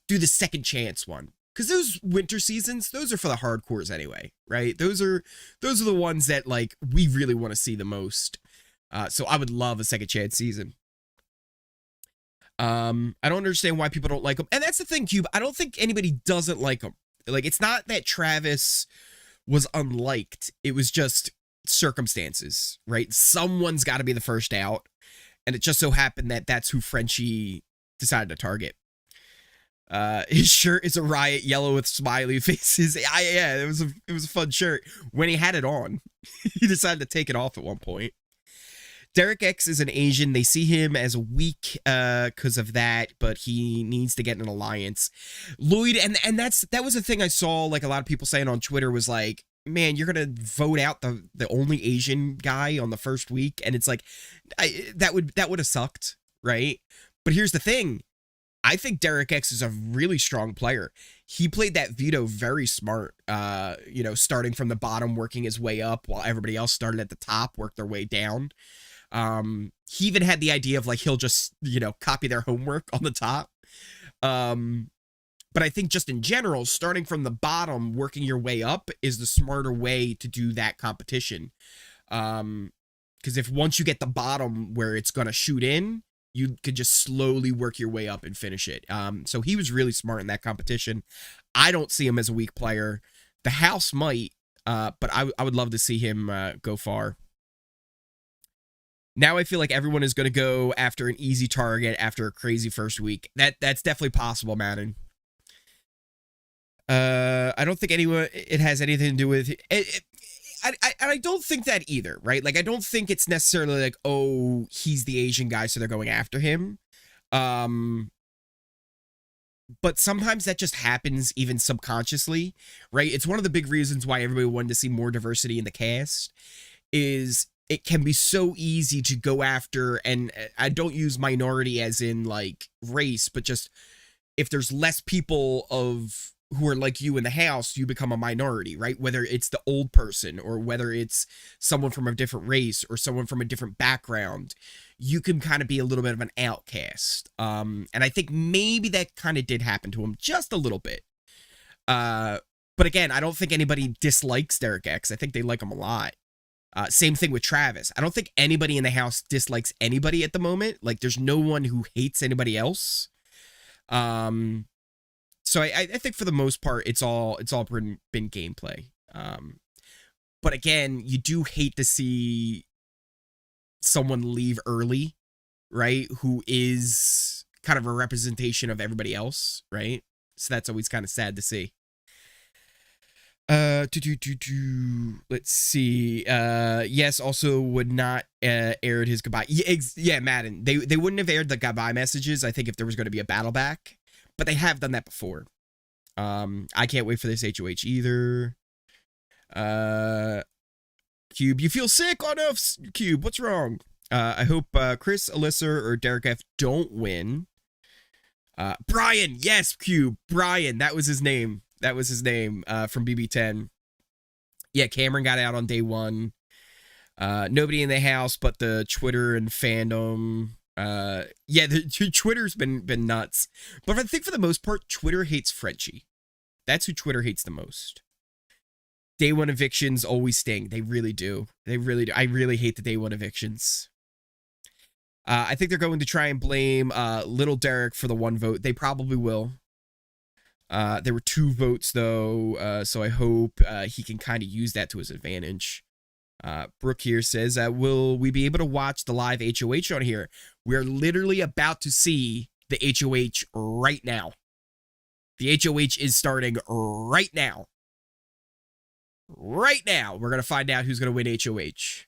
do the second chance one. Because those winter seasons, those are for the hardcores anyway, right? Those are the ones that like we really want to see the most. So I would love a second chance season. I don't understand why people don't like them. And that's the thing, Cube. I don't think anybody doesn't like them. Like, it's not that Travis was unliked. It was just circumstances, right? Someone's got to be the first out. And it just so happened that that's who Frenchie decided to target. His shirt is a riot yellow with smiley faces. Yeah, it was a fun shirt. When he had it on, he decided to take it off at one point. Derek X is an Asian. They see him as weak because of that, but he needs to get an alliance. Lloyd, and that was the thing I saw, like a lot of people saying on Twitter was like, man, you're gonna vote out the only Asian guy on the first week, and it's like, that would have sucked, right? But here's the thing. I think Derek X is a really strong player. He played that veto very smart, you know, starting from the bottom, working his way up while everybody else started at the top, worked their way down. He even had the idea of like, he'll just, you know, copy their homework on the top. But I think just in general, starting from the bottom, working your way up is the smarter way to do that competition. Because if once you get the bottom where it's going to shoot in, you could just slowly work your way up and finish it. So he was really smart in that competition. I don't see him as a weak player. The house might, but I would love to see him go far. Now I feel like everyone is going to go after an easy target after a crazy first week. That's definitely possible, Madden. I don't think it has anything to do with it. I don't think that either, right? Like, I don't think it's necessarily like, oh, he's the Asian guy, so they're going after him. But sometimes that just happens even subconsciously, right? It's one of the big reasons why everybody wanted to see more diversity in the cast is it can be so easy to go after, and I don't use minority as in like race, but just if there's less people who are like you in the house, you become a minority, right? Whether it's the old person or whether it's someone from a different race or someone from a different background, you can kind of be a little bit of an outcast. And I think maybe that kind of did happen to him just a little bit. But again, I don't think anybody dislikes Derek X. I think they like him a lot. Same thing with Travis. I don't think anybody in the house dislikes anybody at the moment. Like, there's no one who hates anybody else. So I think for the most part, it's all been gameplay. But again, you do hate to see someone leave early, right? Who is kind of a representation of everybody else, right? So that's always kind of sad to see. Let's see. Yes, also would not aired his goodbye. Yeah, Madden. They wouldn't have aired the goodbye messages, I think, if there was going to be a battle back. But they have done that before. I can't wait for this HOH either. Cube, you feel sick? Oh no, Cube, what's wrong? I hope Chris, Alyssa, or Derek F don't win. Brian, yes, Cube. Brian, that was his name. From BB10. Yeah, Cameron got out on day one. Nobody in the house but the Twitter and fandom. Yeah, the Twitter's been nuts. But I think for the most part, Twitter hates Frenchie. That's who Twitter hates the most. Day one evictions always sting. They really do. They really do. I really hate the day one evictions. I think they're going to try and blame little Derek for the one vote. They probably will. There were 2 votes, though, so I hope he can kind of use that to his advantage. Brooke here says, will we be able to watch the live HOH on here? We're literally about to see the HOH right now. The HOH is starting right now. Right now, we're going to find out who's going to win HOH.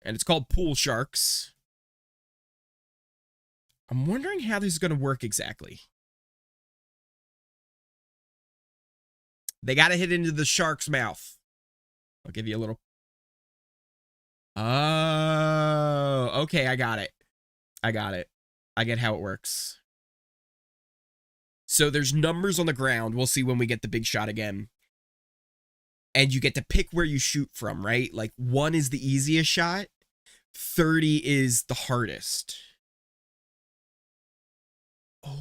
And it's called Pool Sharks. I'm wondering how this is going to work exactly. They got to hit into the shark's mouth. I'll give you a little. Oh, okay. I got it. I get how it works. So there's numbers on the ground. We'll see when we get the big shot again. And you get to pick where you shoot from, right? Like 1 is the easiest shot. 30 is the hardest. Oh.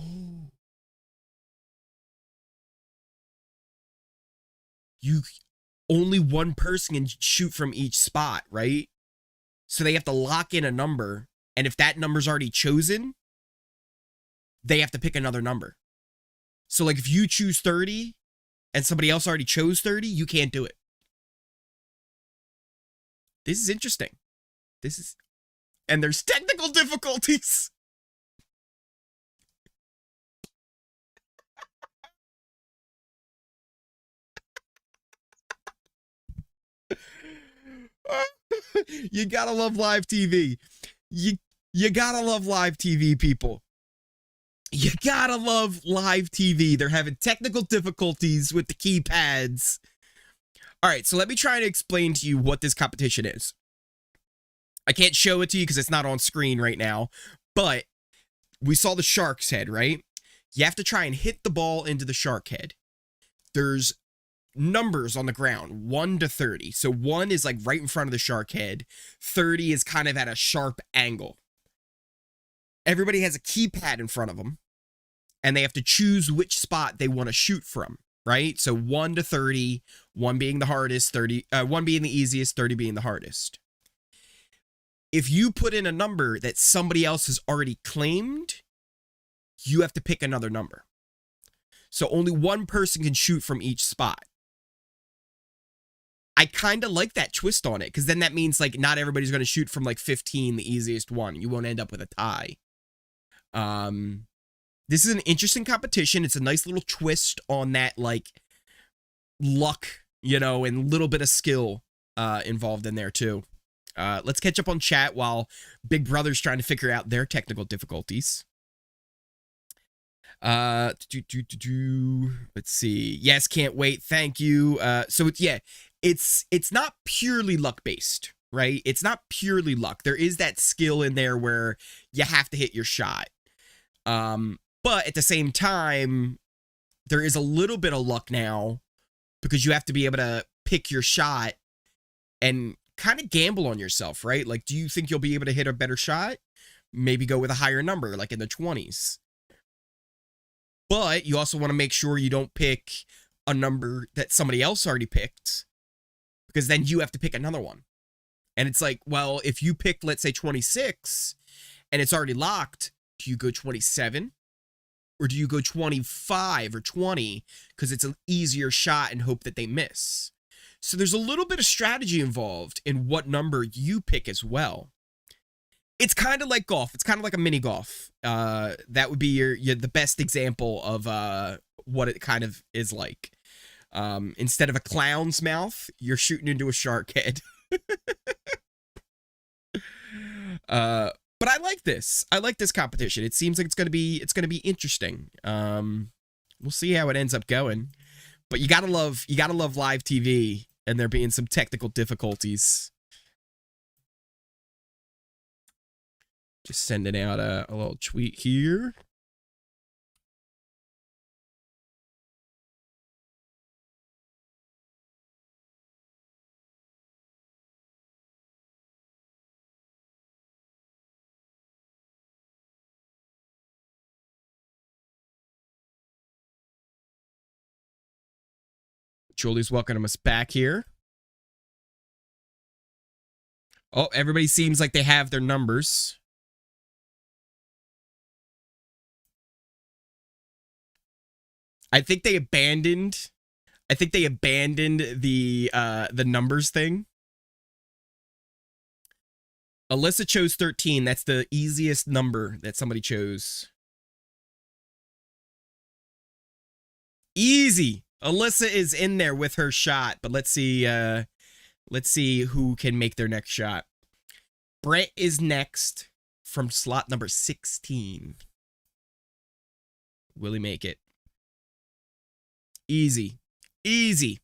Only one person can shoot from each spot, right? So they have to lock in a number. And if that number's already chosen, they have to pick another number. So like if you choose 30 and somebody else already chose 30, you can't do it. This is interesting. And there's technical difficulties. You gotta love live TV. You gotta love live TV, people. You gotta love live TV. They're having technical difficulties with the keypads. All right, so let me try to explain to you what this competition is. I can't show it to you because it's not on screen right now, but we saw the shark's head, right? You have to try and hit the ball into the shark head. There's numbers on the ground, 1 to 30. So 1 is like right in front of the shark head. 30 is kind of at a sharp angle. Everybody has a keypad in front of them, and they have to choose which spot they want to shoot from, right? So 1 to 30, 1 being the hardest, 1 being the easiest, 30 being the hardest. If you put in a number that somebody else has already claimed, you have to pick another number. So only one person can shoot from each spot. I kind of like that twist on it, because then that means like not everybody's going to shoot from like 15, the easiest one. You won't end up with a tie. This is an interesting competition. It's a nice little twist on that like luck, you know, and a little bit of skill involved in there too. Let's catch up on chat while Big Brother's trying to figure out their technical difficulties. Let's see. Yes, can't wait. Thank you. So yeah, it's not purely luck based, right? It's not purely luck. There is that skill in there where you have to hit your shot. But at the same time, there is a little bit of luck now because you have to be able to pick your shot and kind of gamble on yourself, right? Like, do you think you'll be able to hit a better shot? Maybe go with a higher number, like in the 20s. But you also want to make sure you don't pick a number that somebody else already picked, because then you have to pick another one. And it's like, well, if you picked, let's say 26 and it's already locked, do you go 27 or do you go 25 or 20 because it's an easier shot and hope that they miss? So there's a little bit of strategy involved in what number you pick as well. It's kind of like golf. It's kind of like a mini golf. That would be your the best example of what it kind of is like. Instead of a clown's mouth, you're shooting into a shark head. But I like this. I like this competition. It seems like it's gonna be interesting. We'll see how it ends up going. But you gotta love live TV, and there being some technical difficulties. Just sending out a little tweet here. Julie's welcoming us back here. Oh, everybody seems like they have their numbers. I think they abandoned the numbers thing. Alyssa chose 13. That's the easiest number that somebody chose. Easy. Alyssa is in there with her shot, but let's see who can make their next shot. Brent is next from slot number 16. Will he make it? Easy. Easy.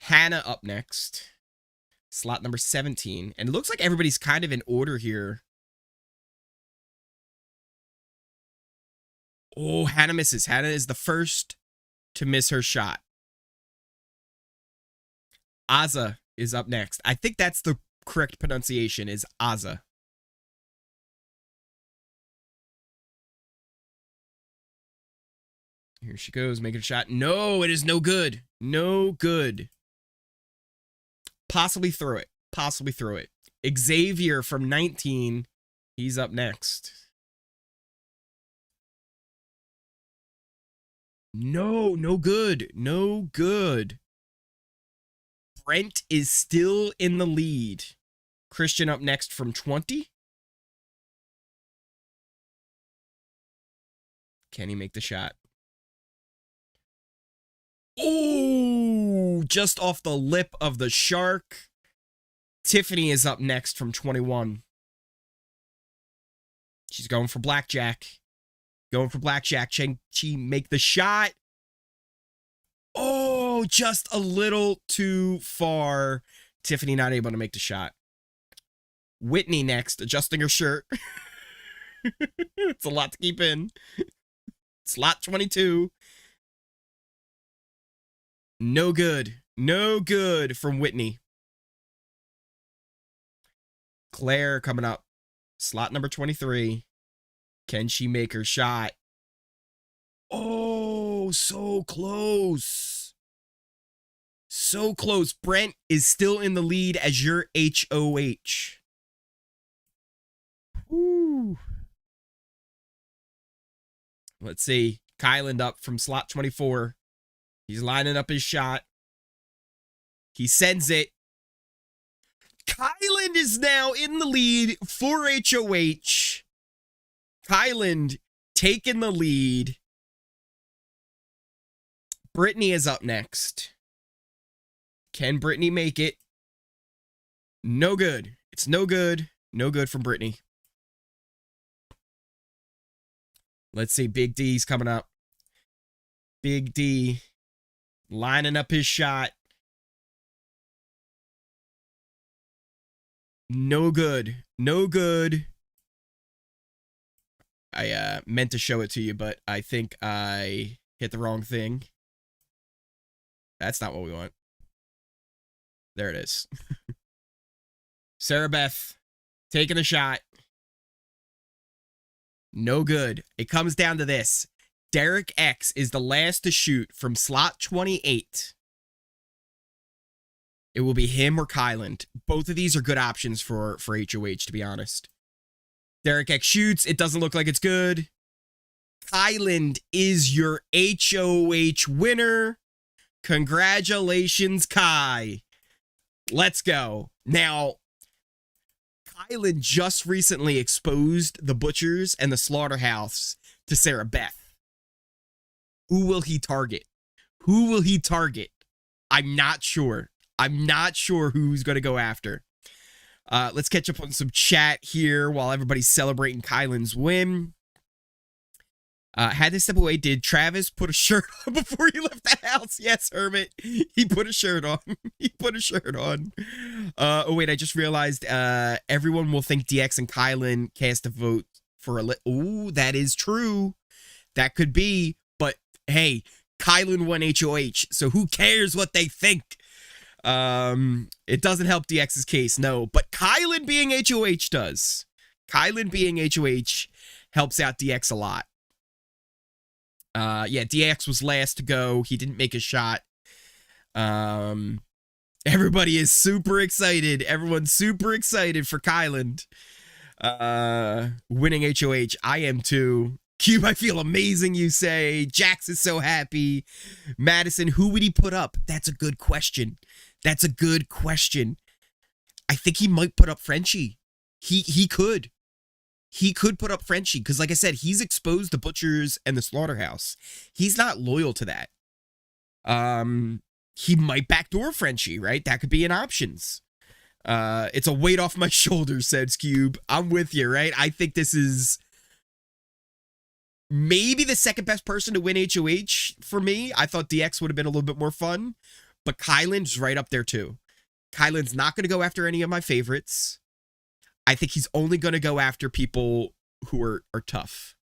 Hannah up next. Slot number 17. And it looks like everybody's kind of in order here. Oh, Hannah misses. Hannah is the first to miss her shot. Azah is up next. I think that's the correct pronunciation, is Azah. Here she goes, making a shot. No, it is no good. No good. Possibly throw it. Possibly throw it. Xavier from 19. He's up next. No, no good. No good. Brent is still in the lead. Christian up next from 20. Can he make the shot? Oh, just off the lip of the shark. Tiffany is up next from 21. She's going for blackjack. Going for blackjack. Can she make the shot? Oh, just a little too far. Tiffany not able to make the shot. Whitney next, adjusting her shirt. It's a lot to keep in. Slot 22. No good. No good from Whitney. Claire coming up. Slot number 23. Can she make her shot? Oh, so close. So close. Brent is still in the lead as your HOH. Woo. Let's see. Kyland up from slot 24. He's lining up his shot. He sends it. Kyland is now in the lead for HOH. Kyland taking the lead. Britini is up next. Can Britini make it? No good. It's no good. No good from Britini. Let's see. Big D's coming up. Big D lining up his shot. No good. No good. I meant to show it to you, but I think I hit the wrong thing. That's not what we want. There it is. Sarah Beth taking a shot. No good. It comes down to this. Derek X is the last to shoot from slot 28. It will be him or Kyland. Both of these are good options for HOH, to be honest. Derek X shoots. It doesn't look like it's good. Kyland is your HOH winner. Congratulations, Kai. Let's go. Now, Kyland just recently exposed the butchers and the slaughterhouse to Sarah Beth. Who will he target? Who will he target? I'm not sure. I'm not sure who's going to go after. Let's catch up on some chat here while everybody's celebrating Kyland's win. Had to step away. Did Travis put a shirt on before he left the house? Yes, Hermit. He put a shirt on. He put a shirt on. Oh, wait. I just realized everyone will think DX and Kyland cast a vote for a... Ooh, that is true. That could be. But, hey, Kyland won HOH, so who cares what they think? It doesn't help DX's case, no. But Kyland being HOH does. Kyland being HOH helps out DX a lot. Yeah, DX was last to go. He didn't make a shot. Everybody is super excited. Everyone's super excited for Kyland winning HOH. I am too. Cube, I feel amazing, you say. Jax is so happy. Madison, who would he put up? That's a good question. That's a good question. I think he might put up Frenchie. He could. He could put up Frenchie because, like I said, he's exposed the butchers and the slaughterhouse. He's not loyal to that. He might backdoor Frenchie, right? That could be an options. It's a weight off my shoulders, says Cube. I'm with you, right? I think this is maybe the second best person to win HOH for me. I thought DX would have been a little bit more fun, but Kyland's right up there too. Kyland's not going to go after any of my favorites. I think he's only going to go after people who are tough.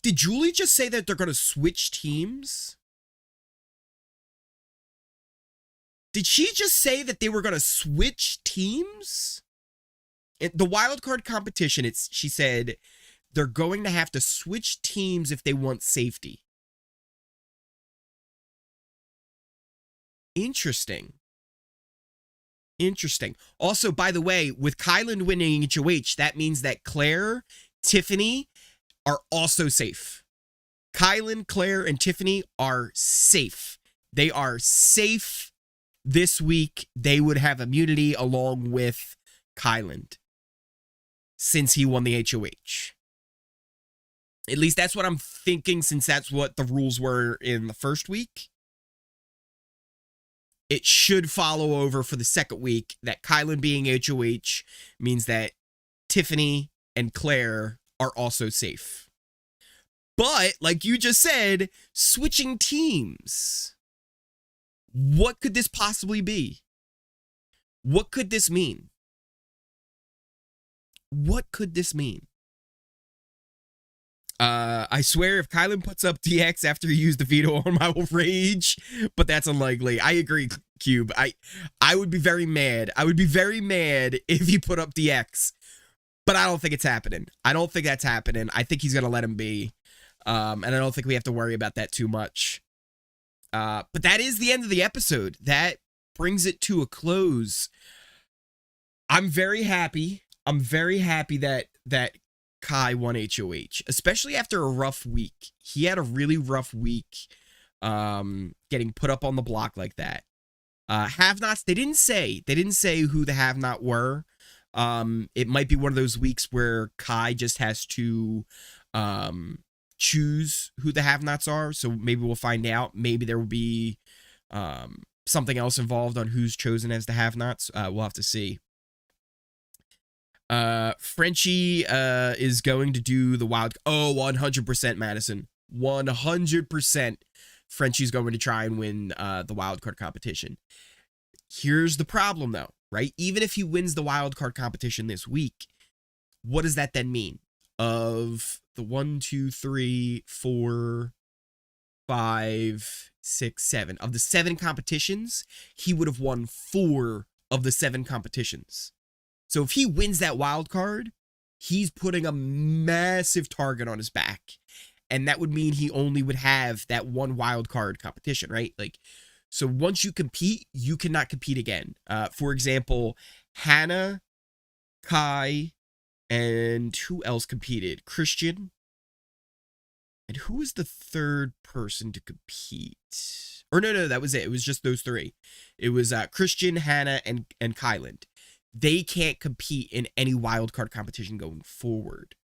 Did Julie just say that they're going to switch teams? Did she just say that they were going to switch teams? The wild card competition, she said they're going to have to switch teams if they want safety. Interesting. Also, by the way, with Kyland winning HOH, that means that Claire, Tiffany are also safe. Kyland, Claire, and Tiffany are safe. They are safe this week. They would have immunity along with Kyland since he won the HOH. At least that's what I'm thinking, since that's what the rules were in the first week. It should follow over for the second week that Kyland being HOH means that Tiffany and Claire are also safe. But, like you just said, switching teams. What could this possibly be? What could this mean? What could this mean? I swear if Kyland puts up DX after he used the veto on, I will rage, but that's unlikely. I agree, Cube. I would be very mad. I would be very mad if he put up DX, but I don't think it's happening. I don't think that's happening. I think he's going to let him be, and I don't think we have to worry about that too much. But that is the end of the episode. That brings it to a close. I'm very happy. I'm very happy that Kai won HOH, especially after a rough week. He had a really rough week, getting put up on the block like that. Have-nots, they didn't say who the have-not were. It might be one of those weeks where Kai just has to choose who the have-nots are. So maybe we'll find out. Maybe there will be something else involved on who's chosen as the have-nots. We'll have to see. Frenchie is going to do the wild. 100% Madison. 100% Frenchie's going to try and win the wild card competition. Here's the problem though, right? Even if he wins the wild card competition this week, what does that then mean? Of the 1, 2, 3, 4, 5, 6, 7 of the 7 competitions, he would have won 4 of the 7 competitions. So if he wins that wild card, he's putting a massive target on his back. And that would mean he only would have that one wild card competition, right? Like, so once you compete, you cannot compete again. For example, Hannah, Kai, and who else competed? Christian. And who was the third person to compete? Or no, that was it. It was just those 3. It was Christian, Hannah, and Kyland. They can't compete in any wildcard competition going forward.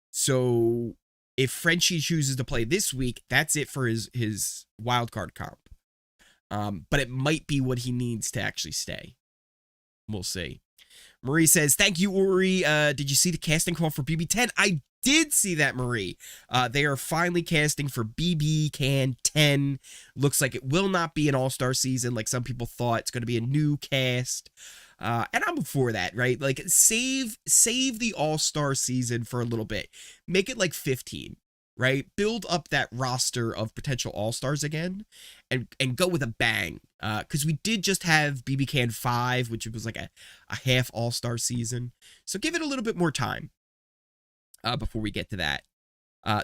So if Frenchie chooses to play this week, that's it for his wildcard comp. But it might be what he needs to actually stay. We'll see. Marie says, thank you, Ori. Did you see the casting call for BB10? I did see that, Marie. They are finally casting for BB Can 10. Looks like it will not be an all-star season like some people thought. It's going to be a new cast. And I'm for that, right? Like, save the all-star season for a little bit. Make it like 15, right? Build up that roster of potential all-stars again and go with a bang. Because we did just have BB Can 5, which was like a half all-star season. So give it a little bit more time before we get to that.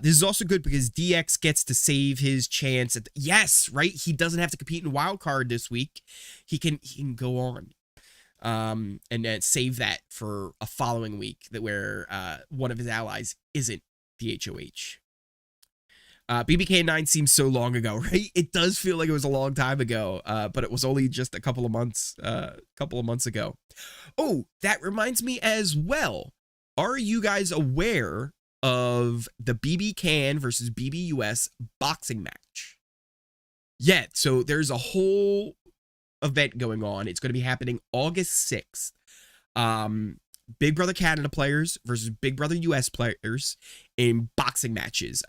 This is also good because DX gets to save his chance at yes, right? He doesn't have to compete in wild card this week. He can go on. And then save that for a following week where one of his allies isn't the HOH. BBK9 seems so long ago, right? It does feel like it was a long time ago, but it was only just a couple of months ago. Oh, that reminds me as well. Are you guys aware of the BB Can versus BB US boxing match? Yeah, so there's a whole event going on. It's going to be happening August 6th. Big Brother Canada players versus Big Brother US players in boxing matches.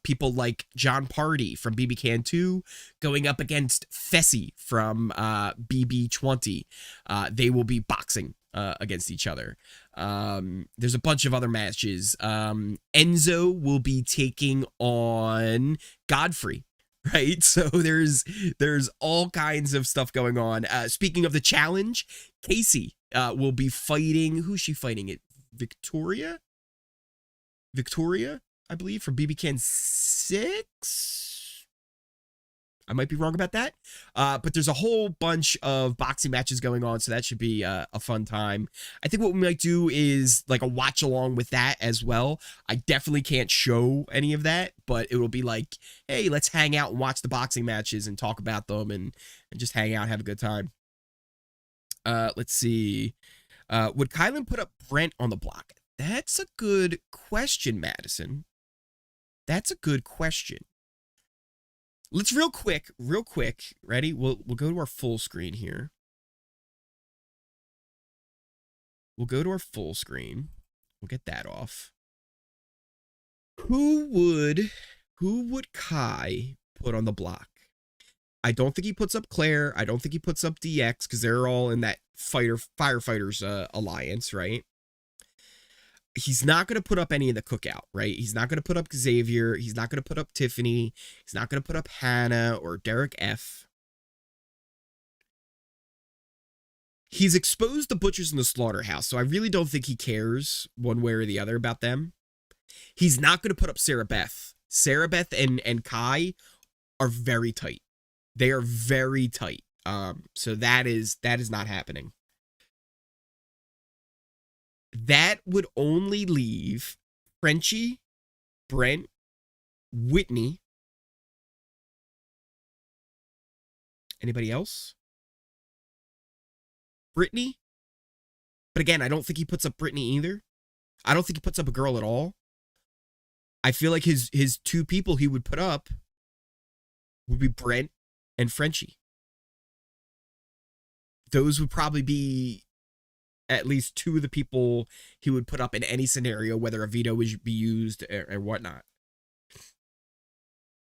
People like John Party from BB Can 2 going up against Fessy from BB23. They will be boxing against each other. There's a bunch of other matches. Enzo will be taking on Godfrey. Right, so there's all kinds of stuff going on. Speaking of the challenge, Casey will be fighting. Who's she fighting? It Victoria, I believe, from BB Can 6. I might be wrong about that. But there's a whole bunch of boxing matches going on, so that should be a fun time. I think what we might do is like a watch along with that as well. I definitely can't show any of that, but it will be like, hey, let's hang out and watch the boxing matches and talk about them and just hang out, have a good time. Let's see. Would Kyland put up Brent on the block? That's a good question, Madison. That's a good question. Let's real quick, ready? We'll go to our full screen here. We'll go to our full screen. We'll get that off. Who would Kai put on the block? I don't think he puts up Claire. I don't think he puts up DX because they're all in that firefighters alliance, right? He's not going to put up any of the cookout, right? He's not going to put up Xavier. He's not going to put up Tiffany. He's not going to put up Hannah or Derek F. He's exposed the butchers in the slaughterhouse, so I really don't think he cares one way or the other about them. He's not going to put up Sarah Beth. Sarah Beth and Kai are very tight. They are very tight. So that is not happening. That would only leave Frenchie, Brent, Whitney. Anybody else? Britini? But again, I don't think he puts up Britini either. I don't think he puts up a girl at all. I feel like his two people he would put up would be Brent and Frenchie. Those would probably be at least two of the people he would put up in any scenario, whether a veto would be used or whatnot.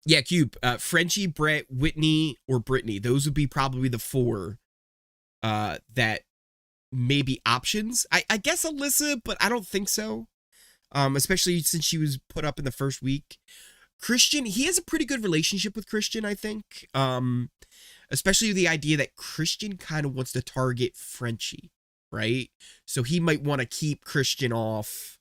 Yeah, Cube. Frenchie, Brett, Whitney, or Britini. Those would be probably the four that may be options. I guess Alyssa, but I don't think so. Especially since she was put up in the first week. Christian, he has a pretty good relationship with Christian, I think. Especially the idea that Christian kind of wants to target Frenchie, right? So he might want to keep Christian off.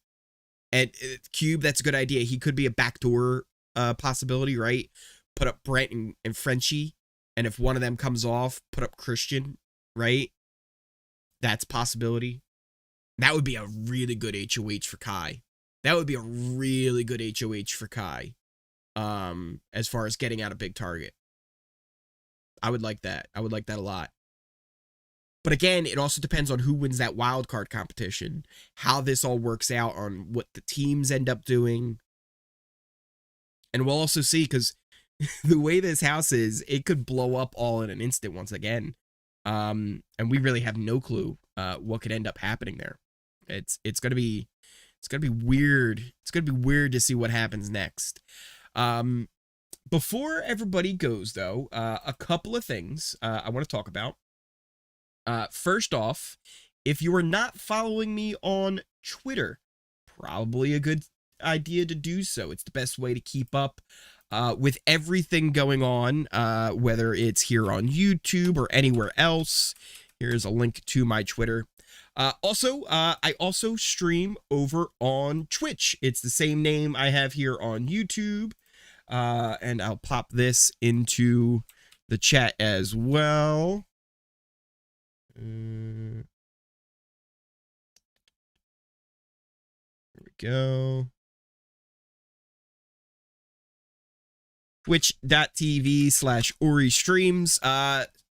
And Cube, that's a good idea. He could be a backdoor possibility, right? Put up Brent and Frenchie. And if one of them comes off, put up Christian, right? That's a possibility. That would be a really good HOH for Kai. That would be a really good HOH for Kai. As far as getting out a big target. I would like that. I would like that a lot. But again, it also depends on who wins that wild card competition. How this all works out on what the teams end up doing. And we'll also see, because the way this house is, it could blow up all in an instant once again. And we really have no clue what could end up happening there. It's gonna be weird. It's gonna be weird to see what happens next. Before everybody goes, though, a couple of things I want to talk about. First off, if you are not following me on Twitter, probably a good idea to do so. It's the best way to keep up with everything going on, whether it's here on YouTube or anywhere else. Here's a link to my Twitter. Also, I also stream over on Twitch. It's the same name I have here on YouTube. And I'll pop this into the chat as well. There we go. Twitch.tv/Ori streams.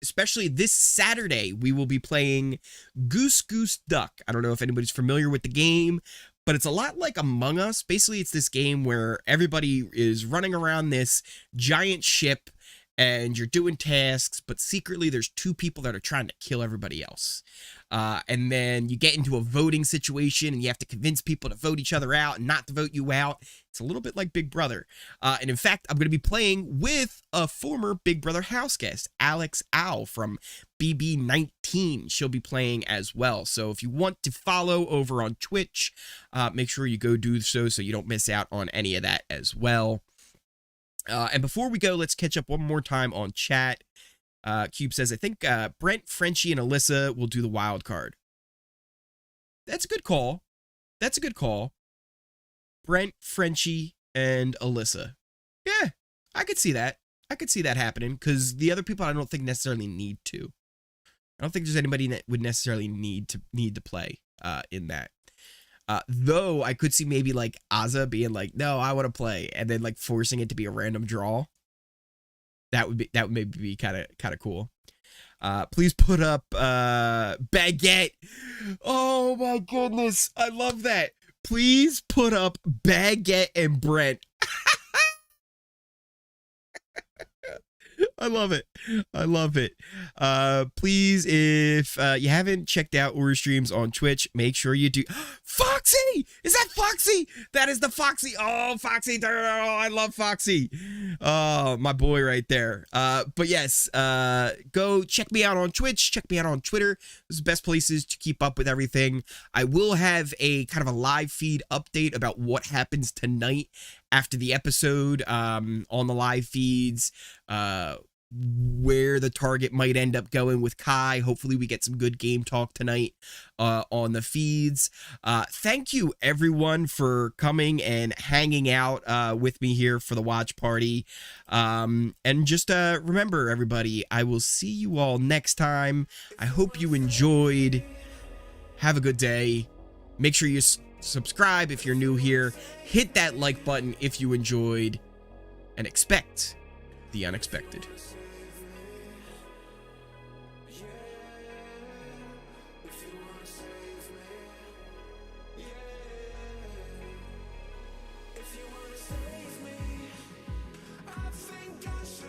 Especially this Saturday, we will be playing Goose Goose Duck. I don't know if anybody's familiar with the game, but it's a lot like Among Us. Basically, it's this game where everybody is running around this giant ship, and you're doing tasks, but secretly there's two people that are trying to kill everybody else. And then you get into a voting situation and you have to convince people to vote each other out and not to vote you out. It's a little bit like Big Brother. And in fact, I'm going to be playing with a former Big Brother house guest, Alex Owl from BB23. She'll be playing as well. So if you want to follow over on Twitch, make sure you go do so you don't miss out on any of that as well. And before we go, let's catch up one more time on chat. Cube says, I think Brent, Frenchie, and Alyssa will do the wild card. That's a good call. That's a good call. Brent, Frenchie, and Alyssa. Yeah, I could see that. I could see that happening because the other people I don't think necessarily need to. I don't think there's anybody that would necessarily need to play in that. Though I could see maybe like Azah being like, no, I want to play, and then like forcing it to be a random draw. That would maybe be kind of cool. Please put up Baguette. Oh my goodness, I love that. Please put up Baguette and Brent. I love it. I love it. Please, if you haven't checked out Uri streams on Twitch, make sure you do. Foxy! Is that Foxy? That is the Foxy. Oh, Foxy. Oh, I love Foxy. Oh, my boy right there. But yes, go check me out on Twitch. Check me out on Twitter. Those are the best places to keep up with everything. I will have a kind of a live feed update about what happens tonight after the episode on the live feeds, where the target might end up going with Kai. Hopefully we get some good game talk tonight on the feeds. Thank you everyone for coming and hanging out with me here for the watch party. And just remember everybody, I will see you all next time. I hope you enjoyed. Have a good day. Make sure you subscribe if you're new here. Hit that like button if you enjoyed, and expect the unexpected. If you wanna